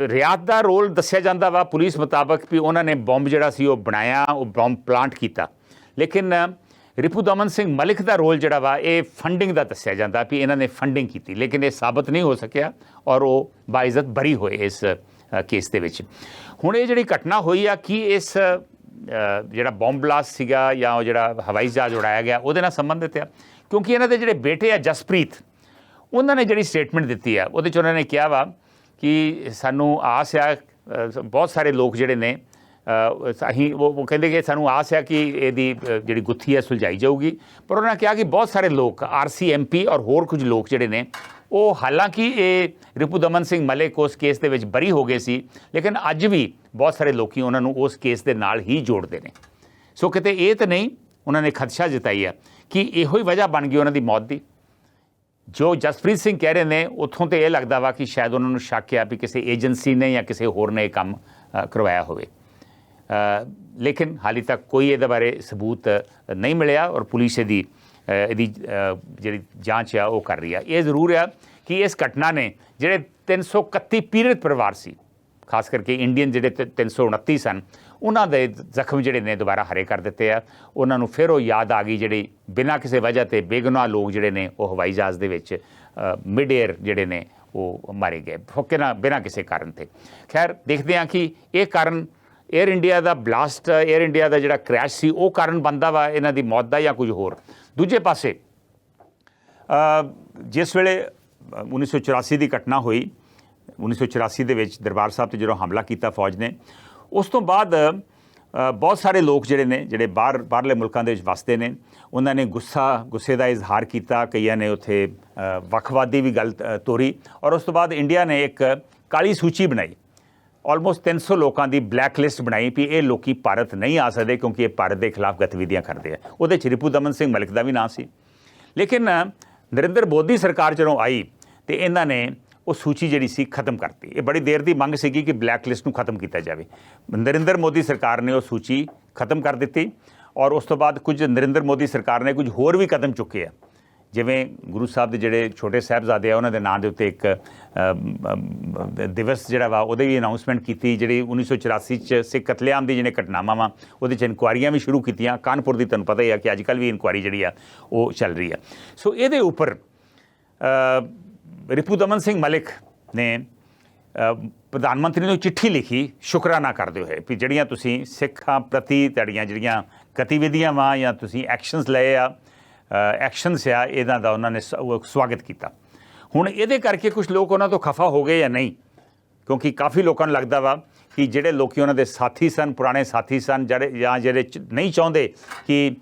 ਰਿਆਤ ਦਾ ਰੋਲ ਦੱਸਿਆ ਜਾਂਦਾ ਵਾ ਪੁਲਿਸ ਮੁਤਾਬਕ ਵੀ ਉਹਨਾਂ ਨੇ ਬੰਬ ਜਿਹੜਾ ਸੀ ਉਹ ਬਣਾਇਆ, ਉਹ ਬੰਬ ਪਲਾਂਟ ਕੀਤਾ। ਲੇਕਿਨ ਰਿਪੁਦਮਨ ਸਿੰਘ ਮਲਿਕ ਦਾ ਰੋਲ ਜਿਹੜਾ ਵਾ ਇਹ ਫੰਡਿੰਗ ਦਾ ਦੱਸਿਆ ਜਾਂਦਾ ਵੀ ਇਹਨਾਂ ਨੇ ਫੰਡਿੰਗ ਕੀਤੀ, ਲੇਕਿਨ ਇਹ ਸਾਬਤ ਨਹੀਂ ਹੋ ਸਕਿਆ, ਔਰ ਉਹ ਬਾਇਜ਼ਤ ਬਰੀ ਹੋਏ ਇਸ ਕੇਸ ਦੇ ਵਿੱਚ। ਹੁਣ ਇਹ ਜਿਹੜੀ ਘਟਨਾ ਹੋਈ ਆ, ਕੀ ਇਸ ਜਿਹੜਾ ਬੰਬ ਬਲਾਸਟ ਸੀਗਾ ਜਾਂ ਉਹ ਜਿਹੜਾ ਹਵਾਈ ਜਹਾਜ਼ ਉਡਾਇਆ ਗਿਆ ਉਹਦੇ ਨਾਲ ਸੰਬੰਧਿਤ ਆ? ਕਿਉਂਕਿ ਇਹਨਾਂ ਦੇ ਜਿਹੜੇ ਬੇਟੇ ਆ ਜਸਪ੍ਰੀਤ, ਉਹਨਾਂ ਨੇ ਜਿਹੜੀ ਸਟੇਟਮੈਂਟ ਦਿੱਤੀ ਆ ਉਹਦੇ 'ਚ ਉਹਨਾਂ ਨੇ ਕਿਹਾ ਵਾ ਕਿ ਸਾਨੂੰ ਆਸ ਆ, ਬਹੁਤ ਸਾਰੇ ਲੋਕ ਜਿਹੜੇ ਨੇ ਅਸੀਂ ਉਹ ਕਹਿੰਦੇ ਕਿ ਸਾਨੂੰ ਆਸ ਆ ਕਿ ਇਹਦੀ ਜਿਹੜੀ ਗੁੱਥੀ ਹੈ ਸੁਲਝਾਈ ਜਾਊਗੀ, ਪਰ ਉਹਨਾਂ ਨੇ ਕਿਹਾ ਕਿ ਬਹੁਤ ਸਾਰੇ ਲੋਕ RCMP ਔਰ ਹੋਰ ਕੁਝ ਲੋਕ ਜਿਹੜੇ ਨੇ ਉਹ, ਹਾਲਾਂਕਿ ਇਹ ਰਿਪੁਦਮਨ ਸਿੰਘ ਮਲਿਕ ਉਸ ਕੇਸ ਦੇ ਵਿੱਚ ਬਰੀ ਹੋ ਗਏ ਸੀ, ਲੇਕਿਨ ਅੱਜ ਵੀ ਬਹੁਤ ਸਾਰੇ ਲੋਕੀ ਉਹਨਾਂ ਨੂੰ ਉਸ ਕੇਸ ਦੇ ਨਾਲ ਹੀ ਜੋੜਦੇ ਨੇ। ਸੋ ਕਿਤੇ ਇਹ ਤਾਂ ਨਹੀਂ, ਉਹਨਾਂ ਨੇ ਖਦਸ਼ਾ ਜਤਾਈ ਆ ਕਿ ਇਹੋ ਹੀ ਵਜ੍ਹਾ ਬਣ ਗਈ ਉਹਨਾਂ ਦੀ ਮੌਤ ਦੀ। ਜੋ ਜਸਪ੍ਰੀਤ ਸਿੰਘ ਕਹਿ ਰਹੇ ਨੇ ਉੱਥੋਂ ਤੇ ਇਹ ਲੱਗਦਾ ਵਾ ਕਿ ਸ਼ਾਇਦ ਉਹਨਾਂ ਨੂੰ ਸ਼ੱਕ ਆ ਵੀ ਕਿਸੇ ਏਜੰਸੀ ਨੇ ਜਾਂ ਕਿਸੇ ਹੋਰ ਨੇ ਇਹ ਕੰਮ ਕਰਵਾਇਆ ਹੋਵੇ, ਲੇਕਿਨ ਹਾਲੇ ਤੱਕ ਕੋਈ ਇਹਦੇ ਬਾਰੇ ਸਬੂਤ ਨਹੀਂ ਮਿਲਿਆ, ਔਰ ਪੁਲਿਸ ਇਹਦੀ ਜਿਹੜੀ ਜਾਂਚ ਆ ਉਹ ਕਰ ਰਹੀ ਆ। ਇਹ ਜ਼ਰੂਰ ਆ ਕਿ ਇਸ ਘਟਨਾ ਨੇ ਜਿਹੜੇ 331 ਪੀੜਤ ਪਰਿਵਾਰ ਸੀ, ਖਾਸ ਕਰਕੇ ਇੰਡੀਅਨ ਜਿਹੜੇ 329 ਸਨ, ਉਹਨਾਂ ਦੇ ਜ਼ਖਮ ਜਿਹੜੇ ਨੇ ਦੁਬਾਰਾ ਹਰੇ ਕਰ ਦਿੱਤੇ ਆ। ਉਹਨਾਂ ਨੂੰ ਫਿਰ ਉਹ ਯਾਦ ਆ ਗਈ ਜਿਹੜੀ ਬਿਨਾਂ ਕਿਸੇ ਵਜ੍ਹਾ ਤੇ ਬੇਗੁਨਾਹ ਲੋਕ ਜਿਹੜੇ ਨੇ ਉਹ ਹਵਾਈ ਜਹਾਜ਼ ਦੇ ਵਿੱਚ ਮਿਡ ਏਅਰ ਜਿਹੜੇ ਨੇ ਉਹ ਮਾਰੇ ਗਏ, ਫੋਕੇ ਨਾ ਬਿਨਾਂ ਕਿਸੇ ਕਾਰਨ ਤੇ। ਖੈਰ ਦੇਖਦੇ ਹਾਂ ਕਿ ਇਹ ਕਾਰਨ ਏਅਰ ਇੰਡੀਆ ਦਾ ਬਲਾਸਟ, ਏਅਰ ਇੰਡੀਆ ਦਾ ਜਿਹੜਾ ਕ੍ਰੈਸ਼ ਸੀ ਉਹ ਕਾਰਨ ਬਣਦਾ ਵਾ ਇਹਨਾਂ ਦੀ ਮੌਤ ਦਾ ਜਾਂ ਕੁਝ ਹੋਰ। ਦੂਜੇ ਪਾਸੇ ਜਿਸ ਵੇਲੇ 1984 ਦੀ ਘਟਨਾ ਹੋਈ, 1984 ਦੇ ਵਿੱਚ ਦਰਬਾਰ ਸਾਹਿਬ 'ਤੇ ਜਦੋਂ ਹਮਲਾ ਕੀਤਾ ਫੌਜ ਨੇ, ਉਸ ਤੋਂ ਬਾਅਦ ਬਹੁਤ ਸਾਰੇ ਲੋਕ ਜਿਹੜੇ ਨੇ ਜਿਹੜੇ ਬਾਹਰਲੇ ਮੁਲਕਾਂ ਦੇ ਵਿੱਚ ਵਸਦੇ ਨੇ, ਉਹਨਾਂ ਨੇ ਗੁੱਸੇ ਦਾ ਇਜ਼ਹਾਰ ਕੀਤਾ। ਕਈਆਂ ਨੇ ਉੱਥੇ ਵੱਖਵਾਦੀ ਵੀ ਗੱਲ ਤੋਰੀ, ਔਰ ਉਸ ਤੋਂ ਬਾਅਦ ਇੰਡੀਆ ਨੇ ਇੱਕ ਕਾਲੀ ਸੂਚੀ ਬਣਾਈ, ਆਲਮੋਸਟ 300 ਲੋਕਾਂ ਦੀ ਬਲੈਕ ਲਿਸਟ ਬਣਾਈ ਵੀ ਇਹ ਲੋਕੀ ਭਾਰਤ ਨਹੀਂ ਆ ਸਕਦੇ ਕਿਉਂਕਿ ਇਹ ਭਾਰਤ ਦੇ ਖਿਲਾਫ ਗਤੀਵਿਧੀਆਂ ਕਰਦੇ ਆ। ਉਹਦੇ 'ਚ ਰਿਪੁਦਮਨ ਸਿੰਘ ਮਲਿਕ ਦਾ ਵੀ ਨਾਂ ਸੀ। ਲੇਕਿਨ ਨਰਿੰਦਰ ਮੋਦੀ ਸਰਕਾਰ ਜਦੋਂ ਆਈ ਤੇ ਇਹਨਾਂ ਨੇ ਉਹ ਸੂਚੀ ਜਿਹੜੀ ਸੀ ਖਤਮ ਕਰਤੀ। ਇਹ ਬੜੀ ਦੇਰ ਦੀ ਮੰਗ ਸੀਗੀ ਕਿ ਬਲੈਕ ਲਿਸਟ ਨੂੰ ਖਤਮ ਕੀਤਾ ਜਾਵੇ। ਨਰਿੰਦਰ ਮੋਦੀ ਸਰਕਾਰ ਨੇ ਉਹ ਸੂਚੀ ਖਤਮ ਕਰ ਦਿੱਤੀ, ਔਰ ਉਸ ਤੋਂ ਬਾਅਦ ਕੁਝ ਨਰਿੰਦਰ ਮੋਦੀ ਸਰਕਾਰ ਨੇ ਕੁਝ ਹੋਰ ਵੀ ਕਦਮ ਚੁੱਕੇ ਆ, ਜਿਵੇਂ ਗੁਰੂ ਸਾਹਿਬ ਦੇ ਜਿਹੜੇ ਛੋਟੇ ਸਾਹਿਬਜ਼ਾਦੇ ਆ ਉਹਨਾਂ ਦੇ ਨਾਂ ਦੇ ਉੱਤੇ ਇੱਕ ਦਿਵਸ ਜਿਹੜਾ ਵਾ ਉਹਦੇ ਵੀ ਅਨਾਊਂਸਮੈਂਟ ਕੀਤੀ। ਜਿਹੜੀ 1984 'ਚ ਸਿੱਖ ਕਤਲੇਆਮ ਦੀ ਜਿਹੜੀਆਂ ਘਟਨਾਵਾਂ ਵਾ ਉਹਦੇ 'ਚ ਇਨਕੁਆਇਰੀਆਂ ਵੀ ਸ਼ੁਰੂ ਕੀਤੀਆਂ। ਕਾਨਪੁਰ ਦੀ ਤੁਹਾਨੂੰ ਪਤਾ ਹੀ ਆ ਕਿ ਅੱਜ ਕੱਲ੍ਹ ਵੀ ਇਨਕੁਆਇਰੀ ਜਿਹੜੀ ਆ ਉਹ ਚੱਲ ਰਹੀ ਆ। ਸੋ ਇਹਦੇ ਉੱਪਰ ਰਿਪੁਦਮਨ ਸਿੰਘ ਮਲਿਕ ਨੇ ਪ੍ਰਧਾਨ ਮੰਤਰੀ ਨੂੰ ਚਿੱਠੀ ਲਿਖੀ ਸ਼ੁਕਰਾਨਾ ਕਰਦੇ ਹੋਏ ਵੀ ਜਿਹੜੀਆਂ ਤੁਸੀਂ ਸਿੱਖਾਂ ਪ੍ਰਤੀ ਤੁਹਾਡੀਆਂ ਜਿਹੜੀਆਂ ਗਤੀਵਿਧੀਆਂ ਵਾ ਜਾਂ ਤੁਸੀਂ ਐਕਸ਼ਨਸ ਲਏ ਆ, ਐਕਸ਼ਨਸ ਆ, ਇਹਨਾਂ ਦਾ ਉਹਨਾਂ ਨੇ ਸਵਾਗਤ ਕੀਤਾ। ਹੁਣ ਇਹਦੇ ਕਰਕੇ ਕੁਝ ਲੋਕ ਉਹਨਾਂ ਤੋਂ ਖਫਾ ਹੋ ਗਏ ਜਾਂ ਨਹੀਂ, ਕਿਉਂਕਿ ਕਾਫੀ ਲੋਕਾਂ ਨੂੰ ਲੱਗਦਾ ਵਾ ਕਿ ਜਿਹੜੇ ਲੋਕੀ ਉਹਨਾਂ ਦੇ ਸਾਥੀ ਸਨ, ਪੁਰਾਣੇ ਸਾਥੀ ਸਨ, ਜਿਹੜੇ ਨਹੀਂ ਚਾਹੁੰਦੇ ਕਿ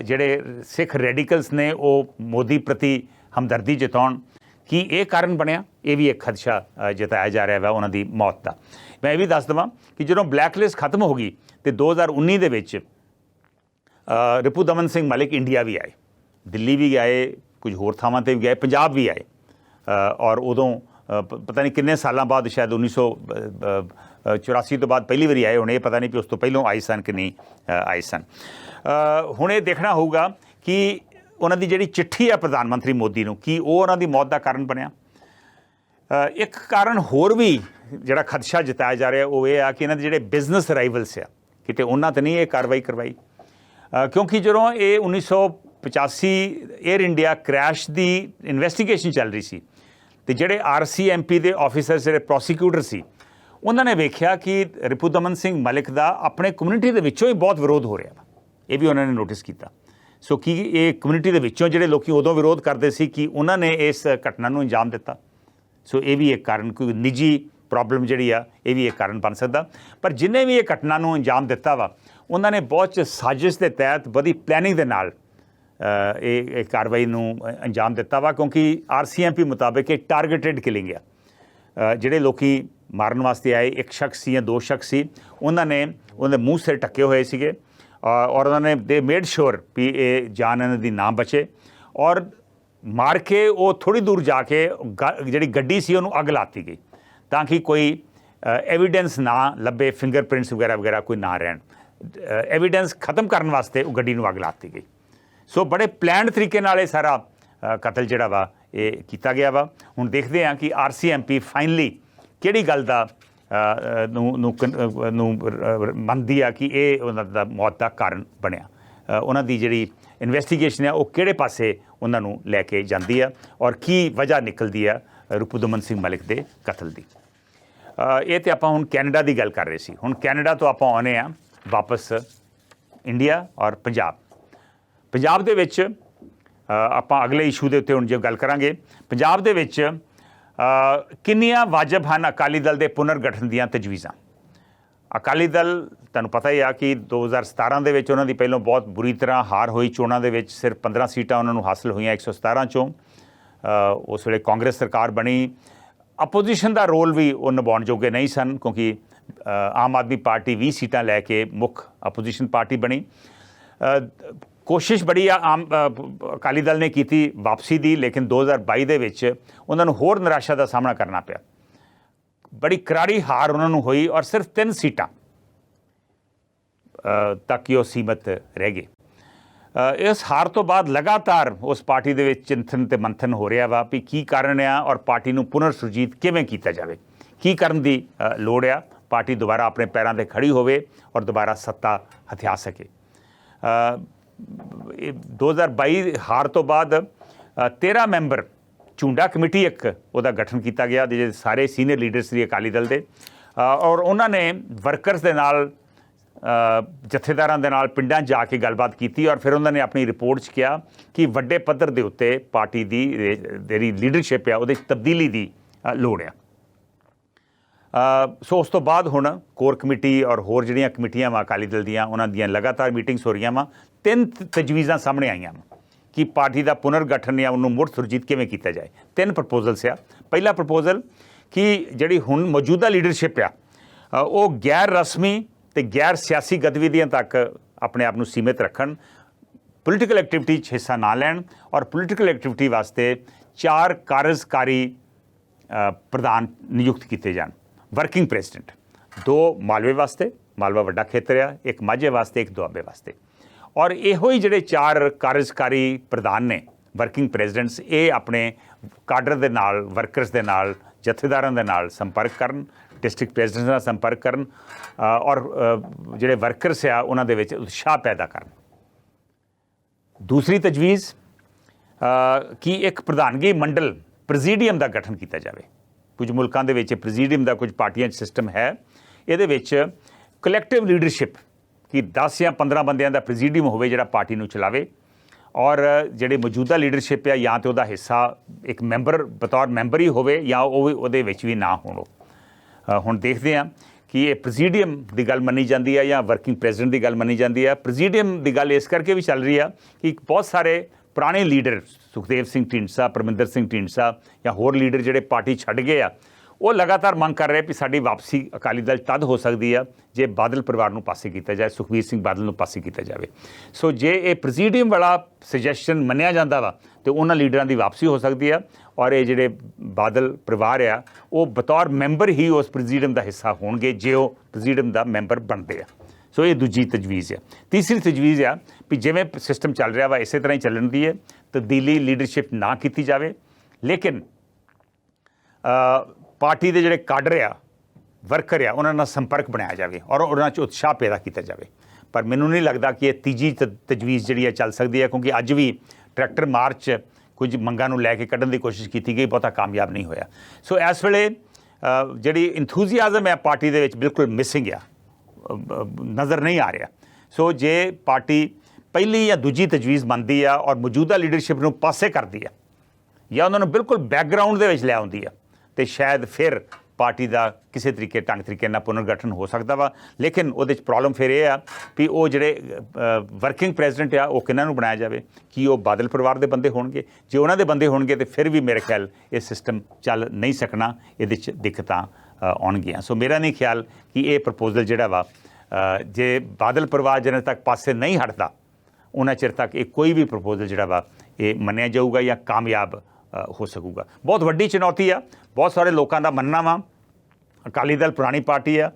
ਜਿਹੜੇ ਸਿੱਖ ਰੈਡੀਕਲਸ ਨੇ ਉਹ ਮੋਦੀ ਪ੍ਰਤੀ ਹਮਦਰਦੀ ਜਤਾਉਣ, ਕੀ ਇਹ ਕਾਰਨ ਬਣਿਆ? ਇਹ ਵੀ ਇੱਕ ਖਦਸ਼ਾ ਜਤਾਇਆ ਜਾ ਰਿਹਾ ਵਾ ਉਹਨਾਂ ਦੀ ਮੌਤ ਦਾ। ਮੈਂ ਇਹ ਵੀ ਦੱਸ ਦੇਵਾਂ ਕਿ ਜਦੋਂ ਬਲੈਕ ਲਿਸਟ ਖਤਮ ਹੋ ਗਈ ਤੇ 2019 ਦੇ ਵਿੱਚ ਰਿਪੂ ਦਮਨ ਸਿੰਘ ਮਲਿਕ ਇੰਡੀਆ ਵੀ ਆਏ, ਦਿੱਲੀ ਵੀ ਗਏ, ਕੁਝ ਹੋਰ ਥਾਵਾਂ 'ਤੇ ਵੀ ਗਏ, ਪੰਜਾਬ ਵੀ ਆਏ, ਔਰ ਉਦੋਂ ਪਤਾ ਨਹੀਂ ਕਿੰਨੇ ਸਾਲਾਂ ਬਾਅਦ, ਸ਼ਾਇਦ 1984 ਤੋਂ ਬਾਅਦ ਪਹਿਲੀ ਵਾਰੀ ਆਏ ਹੋਣੇ, ਇਹ ਪਤਾ ਨਹੀਂ ਕਿ ਉਸ ਤੋਂ ਪਹਿਲਾਂ ਆਏ ਸਨ ਕਿ ਨਹੀਂ ਆਏ ਸਨ। ਹੁਣ ਇਹ ਦੇਖਣਾ ਹੋਊਗਾ ਕਿ ਉਹਨਾਂ ਦੀ ਜਿਹੜੀ ਚਿੱਠੀ ਆ ਪ੍ਰਧਾਨ ਮੰਤਰੀ ਮੋਦੀ ਨੂੰ, ਕੀ ਉਹ ਉਹਨਾਂ ਦੀ ਮੌਤ ਦਾ ਕਾਰਨ ਬਣਿਆ? ਇੱਕ ਕਾਰਨ ਹੋਰ ਵੀ ਜਿਹੜਾ ਖਦਸ਼ਾ ਜਤਾਇਆ ਜਾ ਰਿਹਾ ਉਹ ਇਹ ਆ ਕਿ ਇਹਨਾਂ ਦੇ ਜਿਹੜੇ ਬਿਜ਼ਨਸ ਰਾਈਵਲਸ ਆ, ਕਿਤੇ ਉਹਨਾਂ 'ਤੇ ਨਹੀਂ ਇਹ ਕਾਰਵਾਈ ਕਰਵਾਈ, ਕਿਉਂਕਿ ਜਦੋਂ ਇਹ 1985 ਏਅਰ ਇੰਡੀਆ ਕ੍ਰੈਸ਼ ਦੀ ਇਨਵੈਸਟੀਗੇਸ਼ਨ ਚੱਲ ਰਹੀ ਸੀ ਤੇ ਜਿਹੜੇ RCMP ਦੇ ਆਫੀਸਰ, ਜਿਹੜੇ ਪ੍ਰੋਸੀਕਿਊਟਰ ਸੀ, ਉਹਨਾਂ ਨੇ ਵੇਖਿਆ ਕਿ ਰਿਪੂ ਦਮਨ ਸਿੰਘ ਮਲਿਕ ਦਾ ਆਪਣੇ ਕਮਿਊਨਿਟੀ ਦੇ ਵਿੱਚੋਂ ਹੀ ਬਹੁਤ ਵਿਰੋਧ ਹੋ ਰਿਹਾ ਵਾ। ਇਹ ਵੀ ਉਹਨਾਂ ਨੇ ਨੋਟਿਸ ਕੀਤਾ। ਸੋ ਕੀ ਇਹ ਕਮਿਊਨਿਟੀ ਦੇ ਵਿੱਚੋਂ ਜਿਹੜੇ ਲੋਕੀ ਉਦੋਂ ਵਿਰੋਧ ਕਰਦੇ ਸੀ ਕਿ ਉਹਨਾਂ ਨੇ ਇਸ ਘਟਨਾ ਨੂੰ ਅੰਜਾਮ ਦਿੱਤਾ? ਸੋ ਇਹ ਵੀ ਇੱਕ ਕਾਰਨ, ਕੋਈ ਨਿੱਜੀ ਪ੍ਰੋਬਲਮ ਜਿਹੜੀ ਆ, ਇਹ ਵੀ ਇੱਕ ਕਾਰਨ ਬਣ ਸਕਦਾ। ਪਰ ਜਿੰਨੇ ਵੀ ਇਹ ਘਟਨਾ ਨੂੰ ਅੰਜਾਮ ਦਿੱਤਾ ਵਾ, ਉਹਨਾਂ ਨੇ ਬਹੁਤ ਸਾਜ਼ਿਸ਼ ਦੇ ਤਹਿਤ, ਬੜੀ ਪਲੈਨਿੰਗ ਦੇ ਨਾਲ ਇਹ ਕਾਰਵਾਈ ਨੂੰ ਅੰਜਾਮ ਦਿੱਤਾ ਵਾ, ਕਿਉਂਕਿ RCMP ਮੁਤਾਬਕ ਇਹ ਟਾਰਗੇਟਡ ਕਿਲਿੰਗ ਆ। ਜਿਹੜੇ ਲੋਕੀ ਮਾਰਨ ਵਾਸਤੇ ਆਏ, ਇੱਕ ਸ਼ਖਸ ਸੀ ਜਾਂ ਦੋ ਸ਼ਖਸ ਸੀ, ਉਹਨਾਂ ਨੇ ਉਹਦੇ ਮੂੰਹ ਸਿਰ ਢੱਕੇ ਹੋਏ ਸੀਗੇ, ਔਰ ਉਹਨਾਂ ਨੇ ਦੇ ਮੇਡ ਸ਼ੋਰ ਵੀ ਇਹ ਜਾਨ ਇਹਨਾਂ ਦੀ ਨਾ ਬਚੇ, ਔਰ ਮਾਰ ਕੇ ਉਹ ਥੋੜ੍ਹੀ ਦੂਰ ਜਾ ਕੇ ਜਿਹੜੀ ਗੱਡੀ ਸੀ ਉਹਨੂੰ ਅੱਗ ਲਾਤੀ ਗਈ ਤਾਂ ਕਿ ਕੋਈ ਐਵੀਡੈਂਸ ਨਾ ਲੱਭੇ, ਫਿੰਗਰਪ੍ਰਿੰਟਸ ਵਗੈਰਾ ਵਗੈਰਾ ਕੋਈ ਨਾ ਰਹਿਣ। ਐਵੀਡੈਂਸ ਖਤਮ ਕਰਨ ਵਾਸਤੇ ਉਹ ਗੱਡੀ ਨੂੰ ਅੱਗ ਲਾਤੀ ਗਈ। ਸੋ ਬੜੇ ਪਲੈਨਡ ਤਰੀਕੇ ਨਾਲ ਇਹ ਸਾਰਾ ਕਤਲ ਜਿਹੜਾ ਵਾ ਇਹ ਕੀਤਾ ਗਿਆ ਵਾ। ਹੁਣ ਦੇਖਦੇ ਹਾਂ ਕਿ RCMP ਫਾਈਨਲੀ ਕਿਹੜੀ ਗੱਲ ਦਾ ਨੂੰ ਮੰਨਦੀ ਆ ਕਿ ਇਹ ਉਹਨਾਂ ਦਾ ਮੌਤ ਦਾ ਕਾਰਨ ਬਣਿਆ। ਉਹਨਾਂ ਦੀ ਜਿਹੜੀ ਇਨਵੈਸਟੀਗੇਸ਼ਨ ਆ ਉਹ ਕਿਹੜੇ ਪਾਸੇ ਉਹਨਾਂ ਨੂੰ ਲੈ ਕੇ ਜਾਂਦੀ ਆ, ਔਰ ਕੀ ਵਜ੍ਹਾ ਨਿਕਲਦੀ ਆ ਰਿਪੂ ਦਮਨ ਸਿੰਘ ਮਲਿਕ ਦੇ ਕਤਲ ਦੀ। ਇਹ ਤਾਂ ਆਪਾਂ ਹੁਣ ਕੈਨੇਡਾ ਦੀ ਗੱਲ ਕਰ ਰਹੇ ਸੀ। ਹੁਣ ਕੈਨੇਡਾ ਤੋਂ ਆਪਾਂ ਆਉਂਦੇ ਹਾਂ ਵਾਪਸ ਇੰਡੀਆ ਔਰ ਪੰਜਾਬ ਦੇ ਵਿੱਚ ਆਪਾਂ ਅਗਲੇ ਇਸ਼ੂ ਦੇ ਉੱਤੇ ਹੁਣ ਜੇ ਗੱਲ ਕਰਾਂਗੇ। ਪੰਜਾਬ ਦੇ ਵਿੱਚ ਕਿੰਨੀਆਂ ਵਾਜਬ ਹਨ ਅਕਾਲੀ ਦਲ ਦੇ ਪੁਨਰਗਠਨ ਦੀਆਂ ਤਜਵੀਜ਼ਾਂ? ਅਕਾਲੀ ਦਲ ਤੁਹਾਨੂੰ ਪਤਾ ਹੀ ਆ ਕਿ 2017 ਦੇ ਵਿੱਚ ਉਹਨਾਂ ਦੀ ਪਹਿਲੋਂ ਬਹੁਤ ਬੁਰੀ ਤਰ੍ਹਾਂ ਹਾਰ ਹੋਈ, ਚੋਣਾਂ ਦੇ ਵਿੱਚ ਸਿਰਫ 15 ਸੀਟਾਂ ਉਹਨਾਂ ਨੂੰ ਹਾਸਲ ਹੋਈਆਂ 117 ਚੋਂ। ਉਸ ਵੇਲੇ ਕਾਂਗਰਸ ਸਰਕਾਰ ਬਣੀ, ਅਪੋਜੀਸ਼ਨ ਦਾ ਰੋਲ ਵੀ ਉਹ ਨਿਭਾਉਣ ਜੋਗੇ ਨਹੀਂ ਸਨ, ਕਿਉਂਕਿ ਆਮ ਆਦਮੀ ਪਾਰਟੀ 20 ਸੀਟਾਂ ਲੈ ਕੇ ਮੁੱਖ ਅਪੋਜੀਸ਼ਨ ਪਾਰਟੀ ਬਣੀ। ਕੋਸ਼ਿਸ਼ ਬੜੀ ਆ ਅਕਾਲੀ ਦਲ ਨੇ ਕੀਤੀ ਵਾਪਸੀ ਦੀ, ਲੇਕਿਨ 2022 ਦੇ ਵਿੱਚ ਉਹਨਾਂ ਨੂੰ ਹੋਰ ਨਿਰਾਸ਼ਾ ਦਾ ਸਾਹਮਣਾ ਕਰਨਾ ਪਿਆ। ਬੜੀ ਕਰਾਰੀ ਹਾਰ ਉਹਨਾਂ ਨੂੰ ਹੋਈ ਔਰ ਸਿਰਫ 3 ਸੀਟਾਂ ਤੱਕ ਹੀ ਉਹ ਸੀਮਤ ਰਹਿ ਗਏ। ਇਸ ਹਾਰ ਤੋਂ ਬਾਅਦ ਲਗਾਤਾਰ ਉਸ ਪਾਰਟੀ ਦੇ ਵਿੱਚ ਚਿੰਤਨ ਤੇ ਮੰਥਨ ਹੋ ਰਿਹਾ ਵਾ ਵੀ ਕੀ ਕਾਰਨ ਆ ਔਰ ਪਾਰਟੀ ਨੂੰ ਪੁਨਰ ਸੁਰਜੀਤ ਕਿਵੇਂ ਕੀਤਾ ਜਾਵੇ, ਕੀ ਕਰਨ ਦੀ ਲੋੜ ਆ, ਪਾਰਟੀ ਦੁਬਾਰਾ ਆਪਣੇ ਪੈਰਾਂ 'ਤੇ ਖੜੀ ਹੋਵੇ ਔਰ ਦੁਬਾਰਾ ਸੱਤਾ ਹਥਿਆ ਸਕੇ। 2022 ਹਾਰ ਤੋਂ ਬਾਅਦ 13 ਮੈਂਬਰ ਝੁੰਡਾ ਕਮੇਟੀ ਇੱਕ ਉਹਦਾ ਗਠਨ ਕੀਤਾ ਗਿਆ, ਜਿਹੜੇ ਸਾਰੇ ਸੀਨੀਅਰ ਲੀਡਰਸ ਸੀ ਅਕਾਲੀ ਦਲ ਦੇ, ਔਰ ਉਹਨਾਂ ਨੇ ਵਰਕਰਸ ਦੇ ਨਾਲ, ਜਥੇਦਾਰਾਂ ਦੇ ਨਾਲ ਪਿੰਡਾਂ ਜਾ ਕੇ ਗੱਲਬਾਤ ਕੀਤੀ ਔਰ ਫਿਰ ਉਹਨਾਂ ਨੇ ਆਪਣੀ ਰਿਪੋਰਟ 'ਚ ਕਿਹਾ ਕਿ ਵੱਡੇ ਪੱਧਰ ਦੇ ਉੱਤੇ ਪਾਰਟੀ ਦੀ ਜਿਹੜੀ ਲੀਡਰਸ਼ਿਪ ਆ ਉਹਦੇ 'ਚ ਤਬਦੀਲੀ ਦੀ ਲੋੜ ਆ। ਸੋ ਉਸ ਤੋਂ ਬਾਅਦ ਹੁਣ ਕੋਰ ਕਮੇਟੀ ਔਰ ਹੋਰ ਜਿਹੜੀਆਂ ਕਮੇਟੀਆਂ ਵਾ ਅਕਾਲੀ ਦਲ ਦੀਆਂ, ਉਹਨਾਂ ਦੀਆਂ ਲਗਾਤਾਰ ਮੀਟਿੰਗਸ ਹੋ ਰਹੀਆਂ ਵਾ। 3 ਤਜਵੀਜ਼ਾਂ ਸਾਹਮਣੇ ਆਈਆਂ ਵਾ ਕਿ ਪਾਰਟੀ ਦਾ ਪੁਨਰਗਠਨ ਜਾਂ ਉਹਨੂੰ ਮੁੜ ਸੁਰਜੀਤ ਕਿਵੇਂ ਕੀਤਾ ਜਾਏ। 3 ਪ੍ਰਪੋਜ਼ਲਸ ਆ। ਪਹਿਲਾ ਪ੍ਰਪੋਜ਼ਲ ਕਿ ਜਿਹੜੀ ਹੁਣ ਮੌਜੂਦਾ ਲੀਡਰਸ਼ਿਪ ਆ ਉਹ ਗੈਰ ਰਸਮੀ ਤੇ ਗੈਰ ਸਿਆਸੀ ਗਤੀਵਿਧੀਆਂ ਤੱਕ ਆਪਣੇ ਆਪ ਨੂੰ ਸੀਮਿਤ ਰੱਖਣ, ਪੋਲੀਟੀਕਲ ਐਕਟੀਵਿਟੀ 'ਚ ਹਿੱਸਾ ਨਾ ਲੈਣ, ਔਰ ਪੋਲੀਟੀਕਲ ਐਕਟੀਵਿਟੀ ਵਾਸਤੇ 4 ਕਾਰਜਕਾਰੀ ਪ੍ਰਧਾਨ ਨਿਯੁਕਤ ਕੀਤੇ ਜਾਣ। ਵਰਕਿੰਗ ਪ੍ਰੈਜ਼ੀਡੈਂਟ, 2 ਮਾਲਵੇ ਵਾਸਤੇ, ਮਾਲਵਾ ਵੱਡਾ ਖੇਤਰ ਆ, 1 ਮਾਝੇ ਵਾਸਤੇ, 1 ਦੁਆਬੇ ਵਾਸਤੇ, ਔਰ ਇਹੋ ਹੀ ਜਿਹੜੇ 4 ਕਾਰਜਕਾਰੀ ਪ੍ਰਧਾਨ ਨੇ, ਵਰਕਿੰਗ ਪ੍ਰੈਜ਼ੀਡੈਂਟਸ, ਇਹ ਆਪਣੇ ਕਾਡਰ ਦੇ ਨਾਲ, ਵਰਕਰਸ ਦੇ ਨਾਲ, ਜਥੇਦਾਰਾਂ ਦੇ ਨਾਲ ਸੰਪਰਕ ਕਰਨ, ਡਿਸਟ੍ਰਿਕਟ ਪ੍ਰੈਜ਼ੀਡੈਂਟ ਨਾਲ ਸੰਪਰਕ ਕਰਨ ਔਰ ਜਿਹੜੇ ਵਰਕਰਸ ਆ ਉਹਨਾਂ ਦੇ ਵਿੱਚ ਉਤਸ਼ਾਹ ਪੈਦਾ ਕਰਨ। ਦੂਸਰੀ ਤਜਵੀਜ਼ ਕਿ ਇੱਕ ਪ੍ਰਧਾਨਗੀ ਮੰਡਲ, ਪ੍ਰੈਜ਼ੀਡੀਅਮ ਦਾ ਗਠਨ ਕੀਤਾ ਜਾਵੇ। ਕੁਝ ਮੁਲਕਾਂ ਦੇ ਵਿੱਚ ਪ੍ਰੈਜ਼ੀਡੀਅਮ ਦਾ, ਕੁਝ ਪਾਰਟੀਆਂ 'ਚ ਸਿਸਟਮ ਹੈ। ਇਹਦੇ ਵਿੱਚ ਕਲੈਕਟਿਵ ਲੀਡਰਸ਼ਿਪ कि 10 ਜਾਂ 15 ਬੰਦਿਆਂ ਦਾ ਪ੍ਰੈਜ਼ੀਡੀਅਮ ਹੋਵੇ ਜਿਹੜਾ ਪਾਰਟੀ ਨੂੰ ਚਲਾਵੇ ਔਰ ਜਿਹੜੇ ਮੌਜੂਦਾ ਲੀਡਰਸ਼ਿਪ ਆ ਜਾਂ ਤਾਂ ਉਹਦਾ ਹਿੱਸਾ ਇੱਕ ਮੈਂਬਰ ਬਤੌਰ ਮੈਂਬਰ ਹੀ ਹੋਵੇ ਜਾਂ ਉਹ ਉਹਦੇ ਵਿੱਚ ਵੀ ਨਾ ਹੋਣ। ਹੁਣ ਦੇਖਦੇ ਹਾਂ ਕਿ ਇਹ ਪ੍ਰੈਜ਼ੀਡੀਅਮ ਦੀ ਗੱਲ ਮੰਨੀ ਜਾਂਦੀ ਹੈ ਜਾਂ ਵਰਕਿੰਗ ਪ੍ਰੈਜ਼ੀਡੈਂਟ ਦੀ ਗੱਲ ਮੰਨੀ ਜਾਂਦੀ ਹੈ। ਪ੍ਰੈਜ਼ੀਡੀਅਮ ਦੀ ਗੱਲ ਇਸ ਕਰਕੇ ਵੀ ਚੱਲ ਰਹੀ ਆ ਕਿ ਬਹੁਤ ਸਾਰੇ ਪੁਰਾਣੇ ਲੀਡਰ ਸੁਖਦੇਵ ਸਿੰਘ ਢੀਂਡਸਾ, ਪਰਮਿੰਦਰ ਸਿੰਘ ਢੀਂਡਸਾ ਜਾਂ ਹੋਰ ਲੀਡਰ ਜਿਹੜੇ ਪਾਰਟੀ ਛੱਡ ਗਏ ਆ, ਉਹ ਲਗਾਤਾਰ ਮੰਗ ਕਰ ਰਹੇ ਵੀ ਸਾਡੀ ਵਾਪਸੀ ਅਕਾਲੀ ਦਲ ਤਦ ਹੋ ਸਕਦੀ ਆ ਜੇ ਬਾਦਲ ਪਰਿਵਾਰ ਨੂੰ ਪਾਸੇ ਕੀਤਾ ਜਾਏ, ਸੁਖਬੀਰ ਸਿੰਘ ਬਾਦਲ ਨੂੰ ਪਾਸੇ ਕੀਤਾ ਜਾਵੇ। ਸੋ ਜੇ ਇਹ ਪ੍ਰੈਜ਼ੀਡੀਅਮ ਵਾਲਾ ਸੁਜੈਸ਼ਨ ਮੰਨਿਆ ਜਾਂਦਾ ਵਾ ਤੇ ਉਹਨਾਂ ਲੀਡਰਾਂ ਦੀ ਵਾਪਸੀ ਹੋ ਸਕਦੀ ਆ ਔਰ ਇਹ ਜਿਹੜੇ ਬਾਦਲ ਪਰਿਵਾਰ ਆ ਉਹ ਬਤੌਰ ਮੈਂਬਰ ਹੀ ਉਸ ਪ੍ਰੈਜ਼ੀਡੀਅਮ ਦਾ ਹਿੱਸਾ ਹੋਣਗੇ ਜੇ ਉਹ ਪ੍ਰੈਜ਼ੀਡੀਅਮ ਦਾ ਮੈਂਬਰ ਬਣਦੇ ਆ। ਸੋ ਇਹ ਦੂਜੀ ਤਜਵੀਜ਼ ਆ। ਤੀਸਰੀ ਤਜਵੀਜ਼ ਆ ਵੀ ਜਿਵੇਂ ਸਿਸਟਮ ਚੱਲ ਰਿਹਾ ਵਾ ਇਸੇ ਤਰ੍ਹਾਂ ਹੀ ਚੱਲਣ ਦੀ ਹੈ, ਤਬਦੀਲੀ ਲੀਡਰਸ਼ਿਪ ਨਾ ਕੀਤੀ ਜਾਵੇ, ਲੇਕਿਨ ਪਾਰਟੀ ਦੇ ਜਿਹੜੇ ਕਾਡਰ ਆ, ਵਰਕਰ ਆ, ਉਹਨਾਂ ਨਾਲ ਸੰਪਰਕ ਬਣਾਇਆ ਜਾਵੇ ਔਰ ਉਹਨਾਂ 'ਚ ਉਤਸ਼ਾਹ ਪੈਦਾ ਕੀਤਾ ਜਾਵੇ। ਪਰ ਮੈਨੂੰ ਨਹੀਂ ਲੱਗਦਾ ਕਿ ਇਹ ਤੀਜੀ ਤਜਵੀਜ਼ ਜਿਹੜੀ ਹੈ ਚੱਲ ਸਕਦੀ ਹੈ, ਕਿਉਂਕਿ ਅੱਜ ਵੀ ਟਰੈਕਟਰ ਮਾਰਚ ਕੁਝ ਮੰਗਾਂ ਨੂੰ ਲੈ ਕੇ ਕੱਢਣ ਦੀ ਕੋਸ਼ਿਸ਼ ਕੀਤੀ ਗਈ, ਬਹੁਤਾ ਕਾਮਯਾਬ ਨਹੀਂ ਹੋਇਆ। ਸੋ ਇਸ ਵੇਲੇ ਜਿਹੜੀ ਇੰਥੂਜ਼ੀਆਜ਼ਮ ਹੈ ਪਾਰਟੀ ਦੇ ਵਿੱਚ ਬਿਲਕੁਲ ਮਿਸਿੰਗ ਆ, ਨਜ਼ਰ ਨਹੀਂ ਆ ਰਿਹਾ। ਸੋ ਜੇ ਪਾਰਟੀ ਪਹਿਲੀ ਜਾਂ ਦੂਜੀ ਤਜਵੀਜ਼ ਮੰਨਦੀ ਆ ਔਰ ਮੌਜੂਦਾ ਲੀਡਰਸ਼ਿਪ ਨੂੰ ਪਾਸੇ ਕਰਦੀ ਆ ਜਾਂ ਉਹਨਾਂ ਨੂੰ ਬਿਲਕੁਲ ਬੈਕਗਰਾਊਂਡ ਦੇ ਵਿੱਚ ਲੈ ਆਉਂਦੀ ਆ ਤੇ ਸ਼ਾਇਦ ਫਿਰ ਪਾਰਟੀ ਦਾ ਕਿਸੇ ਢੰਗ ਤਰੀਕੇ ਨਾਲ ਪੁਨਰਗਠਨ ਹੋ ਸਕਦਾ ਵਾ। ਲੇਕਿਨ ਉਹਦੇ 'ਚ ਪ੍ਰੋਬਲਮ ਫਿਰ ਇਹ ਆ ਵੀ ਉਹ ਜਿਹੜੇ ਵਰਕਿੰਗ ਪ੍ਰੈਜ਼ੀਡੈਂਟ ਆ ਉਹ ਕਿਹਨਾਂ ਨੂੰ ਬਣਾਇਆ ਜਾਵੇ, ਕੀ ਉਹ ਬਾਦਲ ਪਰਿਵਾਰ ਦੇ ਬੰਦੇ ਹੋਣਗੇ? ਜੇ ਉਹਨਾਂ ਦੇ ਬੰਦੇ ਹੋਣਗੇ ਤੇ ਫਿਰ ਵੀ ਮੇਰੇ ਖਿਆਲ ਇਹ ਸਿਸਟਮ ਚੱਲ ਨਹੀਂ ਸਕਣਾ, ਇਹਦੇ 'ਚ ਦਿੱਕਤਾਂ ਆਉਣਗੀਆਂ। ਸੋ ਮੇਰਾ ਨਹੀਂ ਖਿਆਲ ਕਿ ਇਹ ਪ੍ਰਪੋਜ਼ਲ ਜਿਹੜਾ ਵਾ ਜੇ ਬਾਦਲ ਪਰਿਵਾਰ ਜਿੰਨੇ ਤੱਕ ਪਾਸੇ ਨਹੀਂ ਹਟਦਾ ਉਹਨਾਂ ਚਿਰ ਤੱਕ ਇਹ ਕੋਈ ਵੀ ਪ੍ਰਪੋਜ਼ਲ ਜਿਹੜਾ ਵਾ ਇਹ ਮੰਨਿਆ ਜਾਊਗਾ ਜਾਂ ਕਾਮਯਾਬ ਹੋ ਸਕੂਗਾ। ਬਹੁਤ ਵੱਡੀ ਚੁਣੌਤੀ ਆ। ਬਹੁਤ ਸਾਰੇ ਲੋਕਾਂ ਦਾ ਮੰਨਣਾ ਵਾ ਅਕਾਲੀ ਦਲ ਪੁਰਾਣੀ ਪਾਰਟੀ ਆ,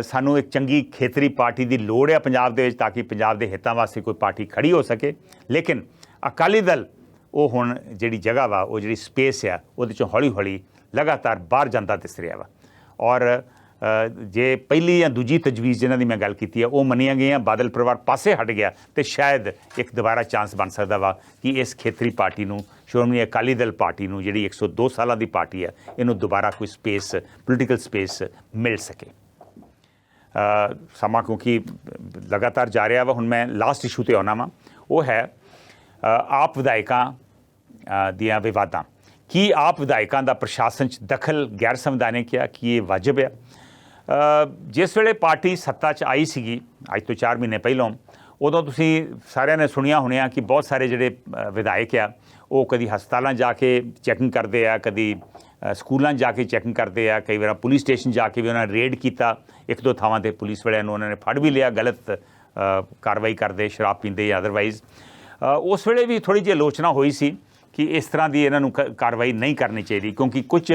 ਸਾਨੂੰ ਇੱਕ ਚੰਗੀ ਖੇਤਰੀ ਪਾਰਟੀ ਦੀ ਲੋੜ ਆ ਪੰਜਾਬ ਦੇ ਵਿੱਚ ਤਾਂ ਕਿ ਪੰਜਾਬ ਦੇ ਹਿੱਤਾਂ ਵਾਸਤੇ ਕੋਈ ਪਾਰਟੀ ਖੜੀ ਹੋ ਸਕੇ। ਲੇਕਿਨ ਅਕਾਲੀ ਦਲ ਉਹ ਹੁਣ ਜਿਹੜੀ ਜਗ੍ਹਾ ਵਾ, ਉਹ ਜਿਹੜੀ ਸਪੇਸ ਆ, ਉਹਦੇ 'ਚੋਂ ਹੌਲੀ ਹੌਲੀ ਲਗਾਤਾਰ ਬਾਹਰ ਜਾਂਦਾ ਦਿਸ ਰਿਹਾ ਵਾ। ਔਰ ਜੇ ਪਹਿਲੀ ਜਾਂ ਦੂਜੀ ਤਜਵੀਜ਼ ਜਿਨ੍ਹਾਂ ਦੀ ਮੈਂ ਗੱਲ ਕੀਤੀ ਹੈ ਉਹ ਮੰਨੀਆਂ ਗਈਆਂ, ਬਾਦਲ ਪਰਿਵਾਰ ਪਾਸੇ ਹਟ ਗਿਆ ਤੇ ਸ਼ਾਇਦ ਇੱਕ ਦੁਬਾਰਾ ਚਾਂਸ ਬਣ ਸਕਦਾ ਵਾ ਕਿ ਇਸ ਖੇਤਰੀ ਪਾਰਟੀ ਨੂੰ, ਸ਼੍ਰੋਮਣੀ ਅਕਾਲੀ ਦਲ ਪਾਰਟੀ ਨੂੰ, ਜਿਹੜੀ 102 ਸਾਲਾਂ ਦੀ ਪਾਰਟੀ ਹੈ, ਇਹਨੂੰ ਦੁਬਾਰਾ ਕੋਈ ਸਪੇਸ, ਪੋਲੀਟੀਕਲ ਸਪੇਸ ਮਿਲ ਸਕੇ। ਸਮਾਂ ਕਿਉਂਕਿ ਲਗਾਤਾਰ ਜਾ ਰਿਹਾ ਵਾ। ਹੁਣ ਮੈਂ ਲਾਸਟ ਇਸ਼ੂ 'ਤੇ ਆਉਣਾ ਵਾ, ਉਹ ਹੈ ਆਪ ਵਿਧਾਇਕਾਂ ਦੀਆਂ ਵਿਵਾਦਾਂ। ਕੀ ਆਪ ਵਿਧਾਇਕਾਂ ਦਾ ਪ੍ਰਸ਼ਾਸਨ 'ਚ ਦਖਲ ਗੈਰ ਸੰਵਿਧਾਨਿਕ ਆ? ਕੀ ਇਹ ਵਾਜਬ ਆ? ਜਿਸ ਵੇਲੇ ਪਾਰਟੀ ਸੱਤਾ 'ਚ ਆਈ ਸੀਗੀ ਅੱਜ ਤੋਂ 4 ਮਹੀਨੇ ਪਹਿਲਾਂ, ਉਦੋਂ ਤੁਸੀਂ ਸਾਰਿਆਂ ਨੇ ਸੁਣਿਆ ਹੋਣਿਆ ਕਿ ਬਹੁਤ ਸਾਰੇ ਜਿਹੜੇ ਵਿਧਾਇਕ ਆ ਉਹ ਕਦੀ ਹਸਪਤਾਲਾਂ ਜਾ ਕੇ ਚੈਕਿੰਗ ਕਰਦੇ ਆ, ਕਦੀ ਸਕੂਲਾਂ ਜਾ ਕੇ ਚੈਕਿੰਗ ਕਰਦੇ ਆ, ਕਈ ਵਾਰ ਪੁਲਿਸ ਸਟੇਸ਼ਨ ਜਾ ਕੇ ਵੀ ਉਹਨਾਂ ਨੇ ਰੇਡ ਕੀਤਾ। 1-2 ਥਾਵਾਂ 'ਤੇ ਪੁਲਿਸ ਵਾਲਿਆਂ ਨੂੰ ਉਹਨਾਂ ਨੇ ਫੜ ਵੀ ਲਿਆ ਗਲਤ ਕਾਰਵਾਈ ਕਰਦੇ, ਸ਼ਰਾਬ ਪੀਂਦੇ ਜਾਂ ਅਦਰਵਾਈਜ਼। ਉਸ ਵੇਲੇ ਵੀ ਥੋੜ੍ਹੀ ਜਿਹੀ ਆਲੋਚਨਾ ਹੋਈ ਸੀ ਕਿ ਇਸ ਤਰ੍ਹਾਂ ਦੀ ਇਹਨਾਂ ਨੂੰ ਕਾਰਵਾਈ ਨਹੀਂ ਕਰਨੀ ਚਾਹੀਦੀ, ਕਿਉਂਕਿ ਕੁਝ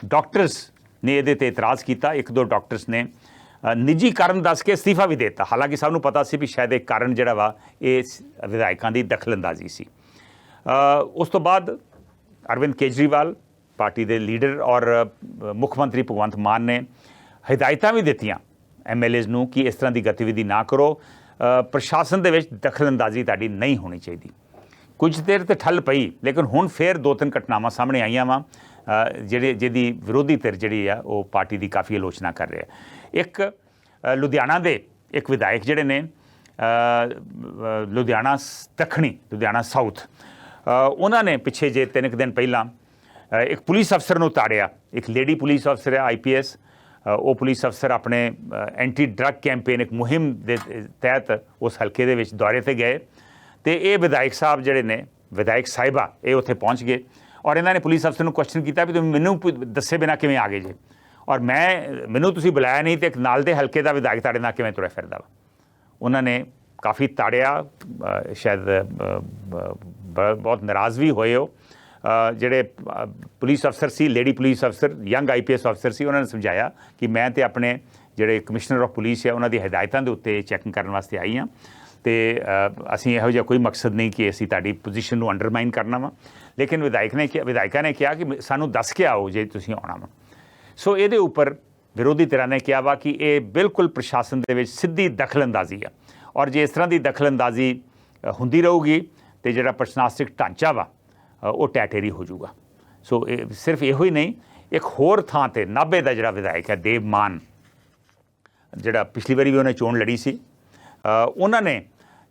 ਡਾਕਟਰਸ ਨੇ ਇਹਦੇ 'ਤੇ ਇਤਰਾਜ਼ ਕੀਤਾ। 1-2 ਡਾਕਟਰਸ ਨੇ ਨਿੱਜੀ ਕਾਰਨ ਦੱਸ ਕੇ ਅਸਤੀਫਾ ਵੀ ਦੇ ਦਿੱਤਾ। ਹਾਲਾਂਕਿ ਸਭ ਨੂੰ ਪਤਾ ਸੀ ਵੀ ਸ਼ਾਇਦ ਇਹ ਕਾਰਨ ਜਿਹੜਾ ਵਾ ਇਹ ਵਿਧਾਇਕਾਂ ਦੀ ਦਖਲਅੰਦਾਜ਼ੀ ਸੀ। ਉਸ ਤੋਂ ਬਾਅਦ ਅਰਵਿੰਦ ਕੇਜਰੀਵਾਲ ਪਾਰਟੀ ਦੇ ਲੀਡਰ ਔਰ ਮੁੱਖ ਮੰਤਰੀ ਭਗਵੰਤ ਮਾਨ ਨੇ ਹਦਾਇਤਾਂ ਵੀ ਦਿੱਤੀਆਂ MLAs ਨੂੰ ਕਿ ਇਸ ਤਰ੍ਹਾਂ ਦੀ ਗਤੀਵਿਧੀ ਨਾ ਕਰੋ, ਪ੍ਰਸ਼ਾਸਨ ਦੇ ਵਿੱਚ ਦਖਲਅੰਦਾਜ਼ੀ ਤੁਹਾਡੀ ਨਹੀਂ ਹੋਣੀ ਚਾਹੀਦੀ। ਕੁਝ ਦੇਰ ਤੇ ਠੱਲ ਪਈ, ਲੇਕਿਨ ਹੁਣ ਫਿਰ 2-3 ਘਟਨਾਵਾਂ ਸਾਹਮਣੇ ਆਈਆਂ ਵਾ ਜਿਹਦੀ ਵਿਰੋਧੀ ਧਿਰ ਜਿਹੜੀ ਆ ਉਹ ਪਾਰਟੀ ਦੀ ਕਾਫੀ ਆਲੋਚਨਾ ਕਰ ਰਿਹਾ। ਇੱਕ ਲੁਧਿਆਣਾ ਦੇ ਇੱਕ ਵਿਧਾਇਕ ਜਿਹੜੇ ਨੇ ਲੁਧਿਆਣਾ ਦੱਖਣੀ, ਲੁਧਿਆਣਾ ਸਾਊਥ, ਉਹਨਾਂ ਨੇ ਪਿੱਛੇ ਜੇ 3 ਦਿਨ ਪਹਿਲਾਂ ਇੱਕ ਪੁਲਿਸ ਅਫਸਰ ਨੂੰ ਤਾੜਿਆ। ਇੱਕ ਲੇਡੀ ਪੁਲਿਸ ਅਫਸਰ ਹੈ IPS। ਉਹ ਪੁਲਿਸ ਅਫਸਰ ਆਪਣੇ ਐਂਟੀ ਡਰੱਗ ਕੈਂਪੇਨ ਇੱਕ ਮੁਹਿੰਮ ਦੇ ਤਹਿਤ ਉਸ ਹਲਕੇ ਦੇ ਵਿੱਚ ਦੌਰੇ 'ਤੇ ਗਏ ਤੇ ਇਹ ਵਿਧਾਇਕ ਸਾਹਿਬ ਜਿਹੜੇ ਨੇ, ਵਿਧਾਇਕ ਸਾਹਿਬਾ, ਇਹ ਉੱਥੇ ਪਹੁੰਚ ਗਏ ਔਰ ਇਹਨਾਂ ਨੇ ਪੁਲਿਸ ਅਫਸਰ ਨੂੰ ਕੁਐਸਚਨ ਕੀਤਾ ਵੀ ਤੁਸੀਂ ਮੈਨੂੰ ਦੱਸੇ ਬਿਨਾਂ ਕਿਵੇਂ ਆ ਗਏ ਜੇ, ਔਰ ਮੈਨੂੰ ਤੁਸੀਂ ਬੁਲਾਇਆ ਨਹੀਂ ਤੇ ਇੱਕ ਨਾਲ ਦੇ ਹਲਕੇ ਦਾ ਵਿਧਾਇਕ ਤੁਹਾਡੇ ਨਾਲ ਕਿਵੇਂ ਤੁਰਿਆ ਫਿਰਦਾ ਵਾ। ਉਹਨਾਂ ਨੇ ਕਾਫੀ ਤਾੜਿਆ, ਸ਼ਾਇਦ ਬਹੁਤ ਨਾਰਾਜ਼ ਵੀ ਹੋਏ। ਉਹ ਜਿਹੜੇ ਪੁਲਿਸ ਅਫਸਰ ਸੀ, ਲੇਡੀ ਪੁਲਿਸ ਅਫਸਰ, ਯੰਗ IPS ਅਫਸਰ ਸੀ, ਉਹਨਾਂ ਨੇ ਸਮਝਾਇਆ ਕਿ ਮੈਂ ਤੇ ਆਪਣੇ ਜਿਹੜੇ ਕਮਿਸ਼ਨਰ ਆਫ ਪੁਲਿਸ ਹੈ ਉਹਨਾਂ ਦੀ ਹਦਾਇਤਾਂ ਦੇ ਉੱਤੇ ਚੈਕਿੰਗ ਕਰਨ ਵਾਸਤੇ ਆਈ ਹਾਂ ਤੇ ਅਸੀਂ ਇਹੋ ਜਿਹਾ ਕੋਈ ਮਕਸਦ ਨਹੀਂ ਕਿ ਅਸੀਂ ਤੁਹਾਡੀ ਪੋਜੀਸ਼ਨ ਨੂੰ ਅੰਡਰਮਾਈਨ ਕਰਨਾ ਵਾ। ਲੇਕਿਨ ਵਿਧਾਇਕਾਂ ਨੇ ਕਿਹਾ ਕਿ ਸਾਨੂੰ ਦੱਸ ਕੇ ਆਓ ਜੇ ਤੁਸੀਂ ਆਉਣਾ ਵਾ। ਸੋ ਇਹਦੇ ਉੱਪਰ ਵਿਰੋਧੀ ਧਿਰਾਂ ਨੇ ਕਿਹਾ ਵਾ ਕਿ ਇਹ ਬਿਲਕੁਲ ਪ੍ਰਸ਼ਾਸਨ ਦੇ ਵਿੱਚ ਸਿੱਧੀ ਦਖਲਅੰਦਾਜ਼ੀ ਆ ਔਰ ਜੇ ਇਸ ਤਰ੍ਹਾਂ ਦੀ ਦਖਲਅੰਦਾਜ਼ੀ ਹੁੰਦੀ ਰਹੂਗੀ ਤੇ ਜਿਹੜਾ ਪ੍ਰਸ਼ਾਸਨਿਕ ਢਾਂਚਾ ਵਾ ਉਹ ਟੈਟੇਰੀ ਹੋ ਜਾਊਗਾ। ਸੋ ਇਹ ਸਿਰਫ ਇਹੋ ਹੀ ਨਹੀਂ, ਇੱਕ ਹੋਰ ਥਾਂ 'ਤੇ ਨਾਭੇ ਦਾ ਜਿਹੜਾ ਵਿਧਾਇਕ ਹੈ ਦੇਵ ਮਾਨ, ਜਿਹੜਾ ਪਿਛਲੀ ਵਾਰੀ ਵੀ ਉਹਨੇ ਚੋਣ ਲੜੀ ਸੀ, ਉਹਨਾਂ ਨੇ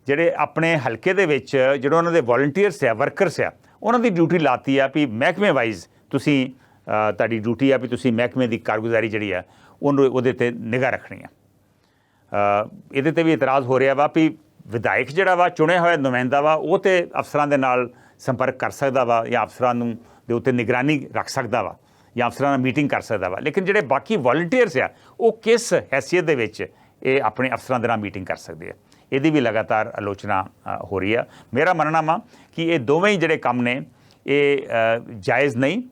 ਜਿਹੜੇ ਆਪਣੇ ਹਲਕੇ ਦੇ ਵਿੱਚ ਜਿਹੜੇ ਉਹਨਾਂ ਦੇ ਵੋਲੰਟੀਅਰਸ ਆ, ਵਰਕਰਸ ਆ, ਉਹਨਾਂ ਦੀ ਡਿਊਟੀ ਲਾਤੀ ਆ ਵੀ ਮਹਿਕਮੇ ਵਾਈਜ਼ ਤੁਸੀਂ ਤੁਹਾਡੀ ਡਿਊਟੀ ਆ ਵੀ ਤੁਸੀਂ ਮਹਿਕਮੇ ਦੀ ਕਾਰਗੁਜ਼ਾਰੀ ਜਿਹੜੀ ਆ ਉਹਦੇ 'ਤੇ ਨਿਗਾਹ ਰੱਖਣੀ ਆ। ਇਹਦੇ 'ਤੇ ਵੀ ਇਤਰਾਜ਼ ਹੋ ਰਿਹਾ ਵਾ ਵੀ ਵਿਧਾਇਕ ਜਿਹੜਾ ਵਾ, ਚੁਣਿਆ ਹੋਇਆ ਨੁਮਾਇੰਦਾ ਵਾ, ਉਹ ਤਾਂ ਅਫਸਰਾਂ ਦੇ ਨਾਲ ਸੰਪਰਕ ਕਰ ਸਕਦਾ ਵਾ ਜਾਂ ਅਫਸਰਾਂ ਨੂੰ ਦੇ ਉੱਤੇ ਨਿਗਰਾਨੀ ਰੱਖ ਸਕਦਾ ਵਾ ਜਾਂ ਅਫਸਰਾਂ ਨਾਲ ਮੀਟਿੰਗ ਕਰ ਸਕਦਾ ਵਾ, ਲੇਕਿਨ ਜਿਹੜੇ ਬਾਕੀ ਵੋਲੰਟੀਅਰਸ ਆ ਉਹ ਕਿਸ ਹੈਸੀਅਤ ਦੇ ਵਿੱਚ ਇਹ ਆਪਣੇ ਅਫਸਰਾਂ ਦੇ ਨਾਲ ਮੀਟਿੰਗ ਕਰ ਸਕਦੇ ਆ। ਇਹਦੀ ਵੀ ਲਗਾਤਾਰ ਆਲੋਚਨਾ ਹੋ ਰਹੀ ਆ। ਮੇਰਾ ਮੰਨਣਾ ਵਾ ਕਿ ਇਹ ਦੋਵੇਂ ਹੀ ਜਿਹੜੇ ਕੰਮ ਨੇ ਇਹ ਜਾਇਜ਼ ਨਹੀਂ,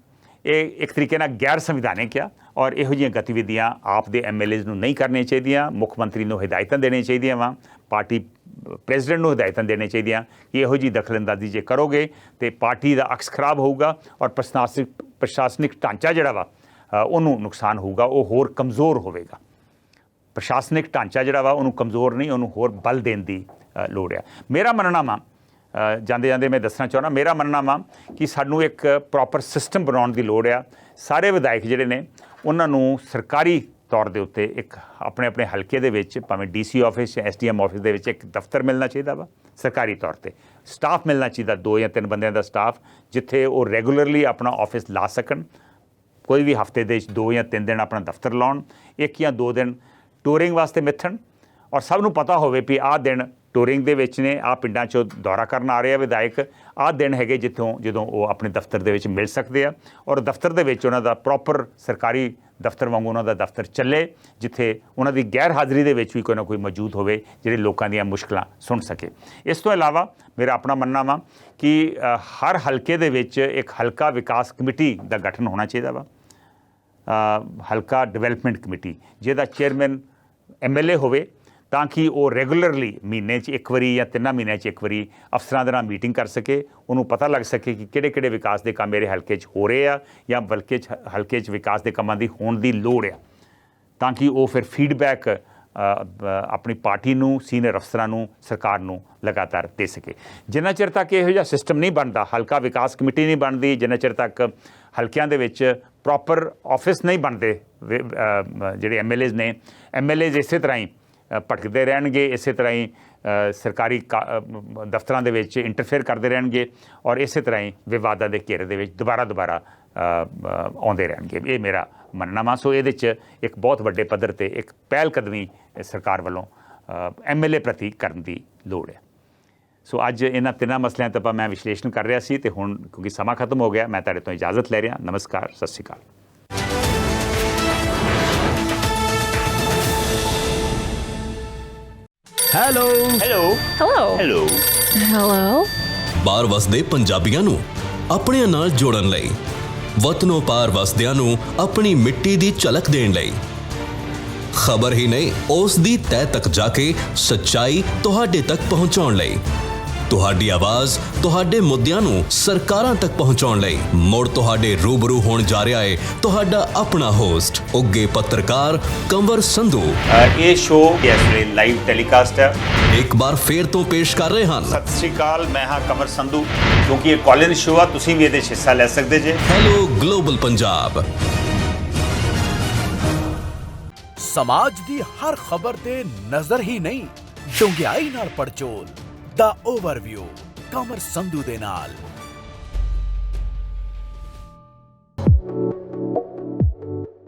ਇਹ ਇੱਕ ਤਰੀਕੇ ਨਾਲ ਗੈਰ ਸੰਵਿਧਾਨਿਕ ਆ ਔਰ ਇਹੋ ਜਿਹੀਆਂ ਗਤੀਵਿਧੀਆਂ ਆਪ ਦੇ MLAs ਨੂੰ ਨਹੀਂ ਕਰਨੀਆਂ ਚਾਹੀਦੀਆਂ। ਮੁੱਖ ਮੰਤਰੀ ਨੂੰ ਹਦਾਇਤਾਂ ਦੇਣੀਆਂ ਚਾਹੀਦੀਆਂ ਵਾ, ਪਾਰਟੀ ਪ੍ਰੈਜ਼ੀਡੈਂਟ ਨੂੰ ਹਦਾਇਤਾਂ ਦੇਣੀਆਂ ਚਾਹੀਦੀਆਂ ਕਿ ਇਹੋ ਜਿਹੀ ਦਖਲਅੰਦਾਜ਼ੀ ਜੇ ਕਰੋਗੇ ਤਾਂ ਪਾਰਟੀ ਦਾ ਅਕਸ ਖਰਾਬ ਹੋਊਗਾ ਔਰ ਪ੍ਰਸ਼ਾਸਨਿਕ ਢਾਂਚਾ ਜਿਹੜਾ ਵਾ ਉਹਨੂੰ ਨੁਕਸਾਨ ਹੋਊਗਾ, ਉਹ ਹੋਰ ਕਮਜ਼ੋਰ ਹੋਵੇਗਾ। ਪ੍ਰਸ਼ਾਸਨਿਕ ਢਾਂਚਾ ਜਿਹੜਾ ਵਾ ਉਹਨੂੰ ਕਮਜ਼ੋਰ ਨਹੀਂ, ਉਹਨੂੰ ਹੋਰ ਬਲ ਦੇਣ ਦੀ ਲੋੜ ਆ। ਮੇਰਾ ਮੰਨਣਾ ਵਾ, ਜਾਂਦੇ ਜਾਂਦੇ ਮੈਂ ਦੱਸਣਾ ਚਾਹੁੰਦਾ, ਮੇਰਾ ਮੰਨਣਾ ਵਾ ਕਿ ਸਾਨੂੰ ਇੱਕ ਪ੍ਰੋਪਰ ਸਿਸਟਮ ਬਣਾਉਣ ਦੀ ਲੋੜ ਆ। ਸਾਰੇ ਵਿਧਾਇਕ ਜਿਹੜੇ ਨੇ ਉਹਨਾਂ ਨੂੰ ਸਰਕਾਰੀ ਤੌਰ ਦੇ ਉੱਤੇ ਇੱਕ ਆਪਣੇ ਆਪਣੇ ਹਲਕੇ ਦੇ ਵਿੱਚ, ਭਾਵੇਂ DC ਆਫਿਸ ਜਾਂ SDM ਆਫਿਸ ਦੇ ਵਿੱਚ ਇੱਕ ਦਫ਼ਤਰ ਮਿਲਣਾ ਚਾਹੀਦਾ ਵਾ ਸਰਕਾਰੀ ਤੌਰ 'ਤੇ। ਸਟਾਫ ਮਿਲਣਾ ਚਾਹੀਦਾ, 2 ਜਾਂ 3 ਬੰਦਿਆਂ ਦਾ ਸਟਾਫ, ਜਿੱਥੇ ਉਹ ਰੈਗੂਲਰਲੀ ਆਪਣਾ ਆਫਿਸ ਲਾ ਸਕਣ। ਕੋਈ ਵੀ ਹਫਤੇ ਦੇ ਵਿੱਚ 2 ਜਾਂ 3 ਦਿਨ ਆਪਣਾ ਦਫ਼ਤਰ ਲਾਉਣ, 1 ਜਾਂ 2 ਦਿਨ ਟੂਰਿੰਗ ਵਾਸਤੇ ਮਿੱਥਣ ਔਰ ਸਭ ਨੂੰ ਪਤਾ ਹੋਵੇ ਵੀ ਆਹ ਦਿਨ ਟੂਰਿੰਗ ਦੇ ਵਿੱਚ ਨੇ, ਆਹ ਪਿੰਡਾਂ 'ਚੋਂ ਦੌਰਾ ਕਰਨ ਆ ਰਹੇ ਆ ਵਿਧਾਇਕ, ਆਹ ਦਿਨ ਹੈਗੇ ਜਦੋਂ ਉਹ ਆਪਣੇ ਦਫ਼ਤਰ ਦੇ ਵਿੱਚ ਮਿਲ ਸਕਦੇ ਆ ਔਰ ਦਫ਼ਤਰ ਦੇ ਵਿੱਚ ਉਹਨਾਂ ਦਾ ਪ੍ਰੋਪਰ ਸਰਕਾਰੀ ਦਫ਼ਤਰ ਵਾਂਗੂ ਉਹਨਾਂ ਦਾ ਦਫ਼ਤਰ ਚੱਲੇ, ਜਿੱਥੇ ਉਹਨਾਂ ਦੀ ਗੈਰ ਹਾਜ਼ਰੀ ਦੇ ਵਿੱਚ ਵੀ ਕੋਈ ਨਾ ਕੋਈ ਮੌਜੂਦ ਹੋਵੇ ਜਿਹੜੇ ਲੋਕਾਂ ਦੀਆਂ ਮੁਸ਼ਕਲਾਂ ਸੁਣ ਸਕੇ। ਇਸ ਤੋਂ ਇਲਾਵਾ ਮੇਰਾ ਆਪਣਾ ਮੰਨਣਾ ਵਾ ਕਿ ਹਰ ਹਲਕੇ ਦੇ ਵਿੱਚ ਇੱਕ ਹਲਕਾ ਵਿਕਾਸ ਕਮੇਟੀ ਦਾ ਗਠਨ ਹੋਣਾ ਚਾਹੀਦਾ ਵਾ, ਹਲਕਾ ਡਿਵੈਲਪਮੈਂਟ ਕਮੇਟੀ, ਜਿਹਦਾ ਚੇਅਰਮੈਨ MLA ਹੋਵੇ, ਤਾਂ ਕਿ ਉਹ ਰੈਗੂਲਰਲੀ ਮਹੀਨੇ 'ਚ 1 ਵਾਰੀ ਜਾਂ 3 ਮਹੀਨਿਆਂ 'ਚ 1 ਵਾਰੀ ਅਫਸਰਾਂ ਦੇ ਨਾਲ ਮੀਟਿੰਗ ਕਰ ਸਕੇ। ਉਹਨੂੰ ਪਤਾ ਲੱਗ ਸਕੇ ਕਿ ਕਿਹੜੇ ਵਿਕਾਸ ਦੇ ਕੰਮ ਮੇਰੇ ਹਲਕੇ 'ਚ ਹੋ ਰਹੇ ਆ ਜਾਂ ਹਲਕੇ 'ਚ ਵਿਕਾਸ ਦੇ ਕੰਮਾਂ ਦੀ ਹੋਣ ਦੀ ਲੋੜ ਆ, ਤਾਂ ਕਿ ਉਹ ਫਿਰ ਫੀਡਬੈਕ ਆਪਣੀ ਪਾਰਟੀ ਨੂੰ, ਸੀਨੀਅਰ ਅਫਸਰਾਂ ਨੂੰ, ਸਰਕਾਰ ਨੂੰ ਲਗਾਤਾਰ ਦੇ ਸਕੇ। ਜਿੰਨਾ ਚਿਰ ਤੱਕ ਇਹੋ ਜਿਹਾ ਸਿਸਟਮ ਨਹੀਂ ਬਣਦਾ, ਹਲਕਾ ਵਿਕਾਸ ਕਮੇਟੀ ਨਹੀਂ ਬਣਦੀ, ਜਿੰਨਾ ਚਿਰ ਤੱਕ ਹਲਕਿਆਂ ਦੇ ਵਿੱਚ ਪ੍ਰੋਪਰ ਆਫਿਸ ਨਹੀਂ ਬਣਦੇ, ਜਿਹੜੇ MLAs ਇਸੇ ਤਰ੍ਹਾਂ ਹੀ ਭਟਕਦੇ ਰਹਿਣਗੇ, ਇਸੇ ਤਰ੍ਹਾਂ ਹੀ ਸਰਕਾਰੀ ਦਫ਼ਤਰਾਂ ਦੇ ਵਿੱਚ ਇੰਟਰਫੇਅਰ ਕਰਦੇ ਰਹਿਣਗੇ ਔਰ ਇਸੇ ਤਰ੍ਹਾਂ ਹੀ ਵਿਵਾਦਾਂ ਦੇ ਘੇਰੇ ਦੇ ਵਿੱਚ ਦੁਬਾਰਾ ਆਉਂਦੇ ਰਹਿਣਗੇ। ਇਹ ਮੇਰਾ ਮੰਨਣਾ ਵਾ। ਸੋ ਇਹਦੇ 'ਚ ਇੱਕ ਬਹੁਤ ਵੱਡੇ ਪੱਧਰ 'ਤੇ ਇੱਕ ਪਹਿਲ ਕਦਮੀ ਸਰਕਾਰ ਵੱਲੋਂ MLA ਪ੍ਰਤੀ ਕਰਨ ਦੀ ਲੋੜ ਹੈ। ਸੋ ਅੱਜ ਇਹਨਾਂ 3 ਮਸਲਿਆਂ 'ਤੇ ਮੈਂ ਵਿਸ਼ਲੇਸ਼ਣ ਕਰ ਰਿਹਾ ਸੀ, ਅਤੇ ਹੁਣ ਕਿਉਂਕਿ ਸਮਾਂ ਖਤਮ ਹੋ ਗਿਆ, ਮੈਂ ਤੁਹਾਡੇ ਤੋਂ ਇਜਾਜ਼ਤ ਲੈ ਰਿਹਾ। ਨਮਸਕਾਰ, ਸਤਿ ਸ਼੍ਰੀ ਅਕਾਲ। Hello Hello. Hello. Hello. Hello. ਬਾਹਰ ਵਸਦੇ ਪੰਜਾਬੀਆਂ ਨੂੰ ਆਪਣਿਆਂ ਨਾਲ ਜੋੜਨ ਲਈ, ਵਤਨੋਂ ਪਾਰ ਵਸਦਿਆਂ ਨੂੰ ਆਪਣੀ ਮਿੱਟੀ ਦੀ ਝਲਕ ਦੇਣ ਲਈ, ਖਬਰ ਹੀ ਨਹੀਂ ਉਸ ਦੀ ਤਹਿ ਤੱਕ ਜਾ ਕੇ ਸੱਚਾਈ ਤੁਹਾਡੇ ਤੱਕ ਪਹੁੰਚਾਉਣ ਲਈ, ਤੁਹਾਡੀ ਆਵਾਜ਼ ਤੁਹਾਡੇ ਮੁੱਦਿਆਂ ਨੂੰ ਸਰਕਾਰਾਂ ਤੱਕ ਪਹੁੰਚਾਉਣ ਲਈ ਮੁੜ ਤੁਹਾਡੇ ਰੂਬਰੂ ਹੋਣ ਜਾ ਰਿਹਾ ਹੈ ਤੁਹਾਡਾ ਆਪਣਾ ਹੋਸਟ, ਉੱਗੇ ਪੱਤਰਕਾਰ ਕੰਵਰ ਸੰਧੂ। ਇਹ ਸ਼ੋਅ ਇਸ ਵੇਲੇ ਲਾਈਵ ਟੈਲੀਕਾਸਟ ਹੈ। ਇੱਕ ਵਾਰ ਫੇਰ ਤੋਂ ਪੇਸ਼ ਕਰ ਰਹੇ ਹਨ। ਸਤਿ ਸ਼੍ਰੀ ਅਕਾਲ, ਮੈਂ ਹਾਂ ਕੰਵਰ ਸੰਧੂ। ਕਿਉਂਕਿ ਇਹ ਕਾਲ-ਇਨ ਸ਼ੋਅ ਆ, ਤੁਸੀਂ ਵੀ ਇਹਦੇ 'ਚ ਹਿੱਸਾ ਲੈ ਸਕਦੇ ਜੇ। Hello global Punjab. ਸਮਾਜ ਦੀ ਹਰ ਖਬਰ ਤੇ ਨਜ਼ਰ ਹੀ ਨਹੀਂ, ਡੂੰਘਾਈ ਨਾਲ ਪੜਚੋਲ ਦਾ ਓਵਰਵਿਊ ਕਮਰ ਸੰਧੂ ਦੇ ਨਾਲ।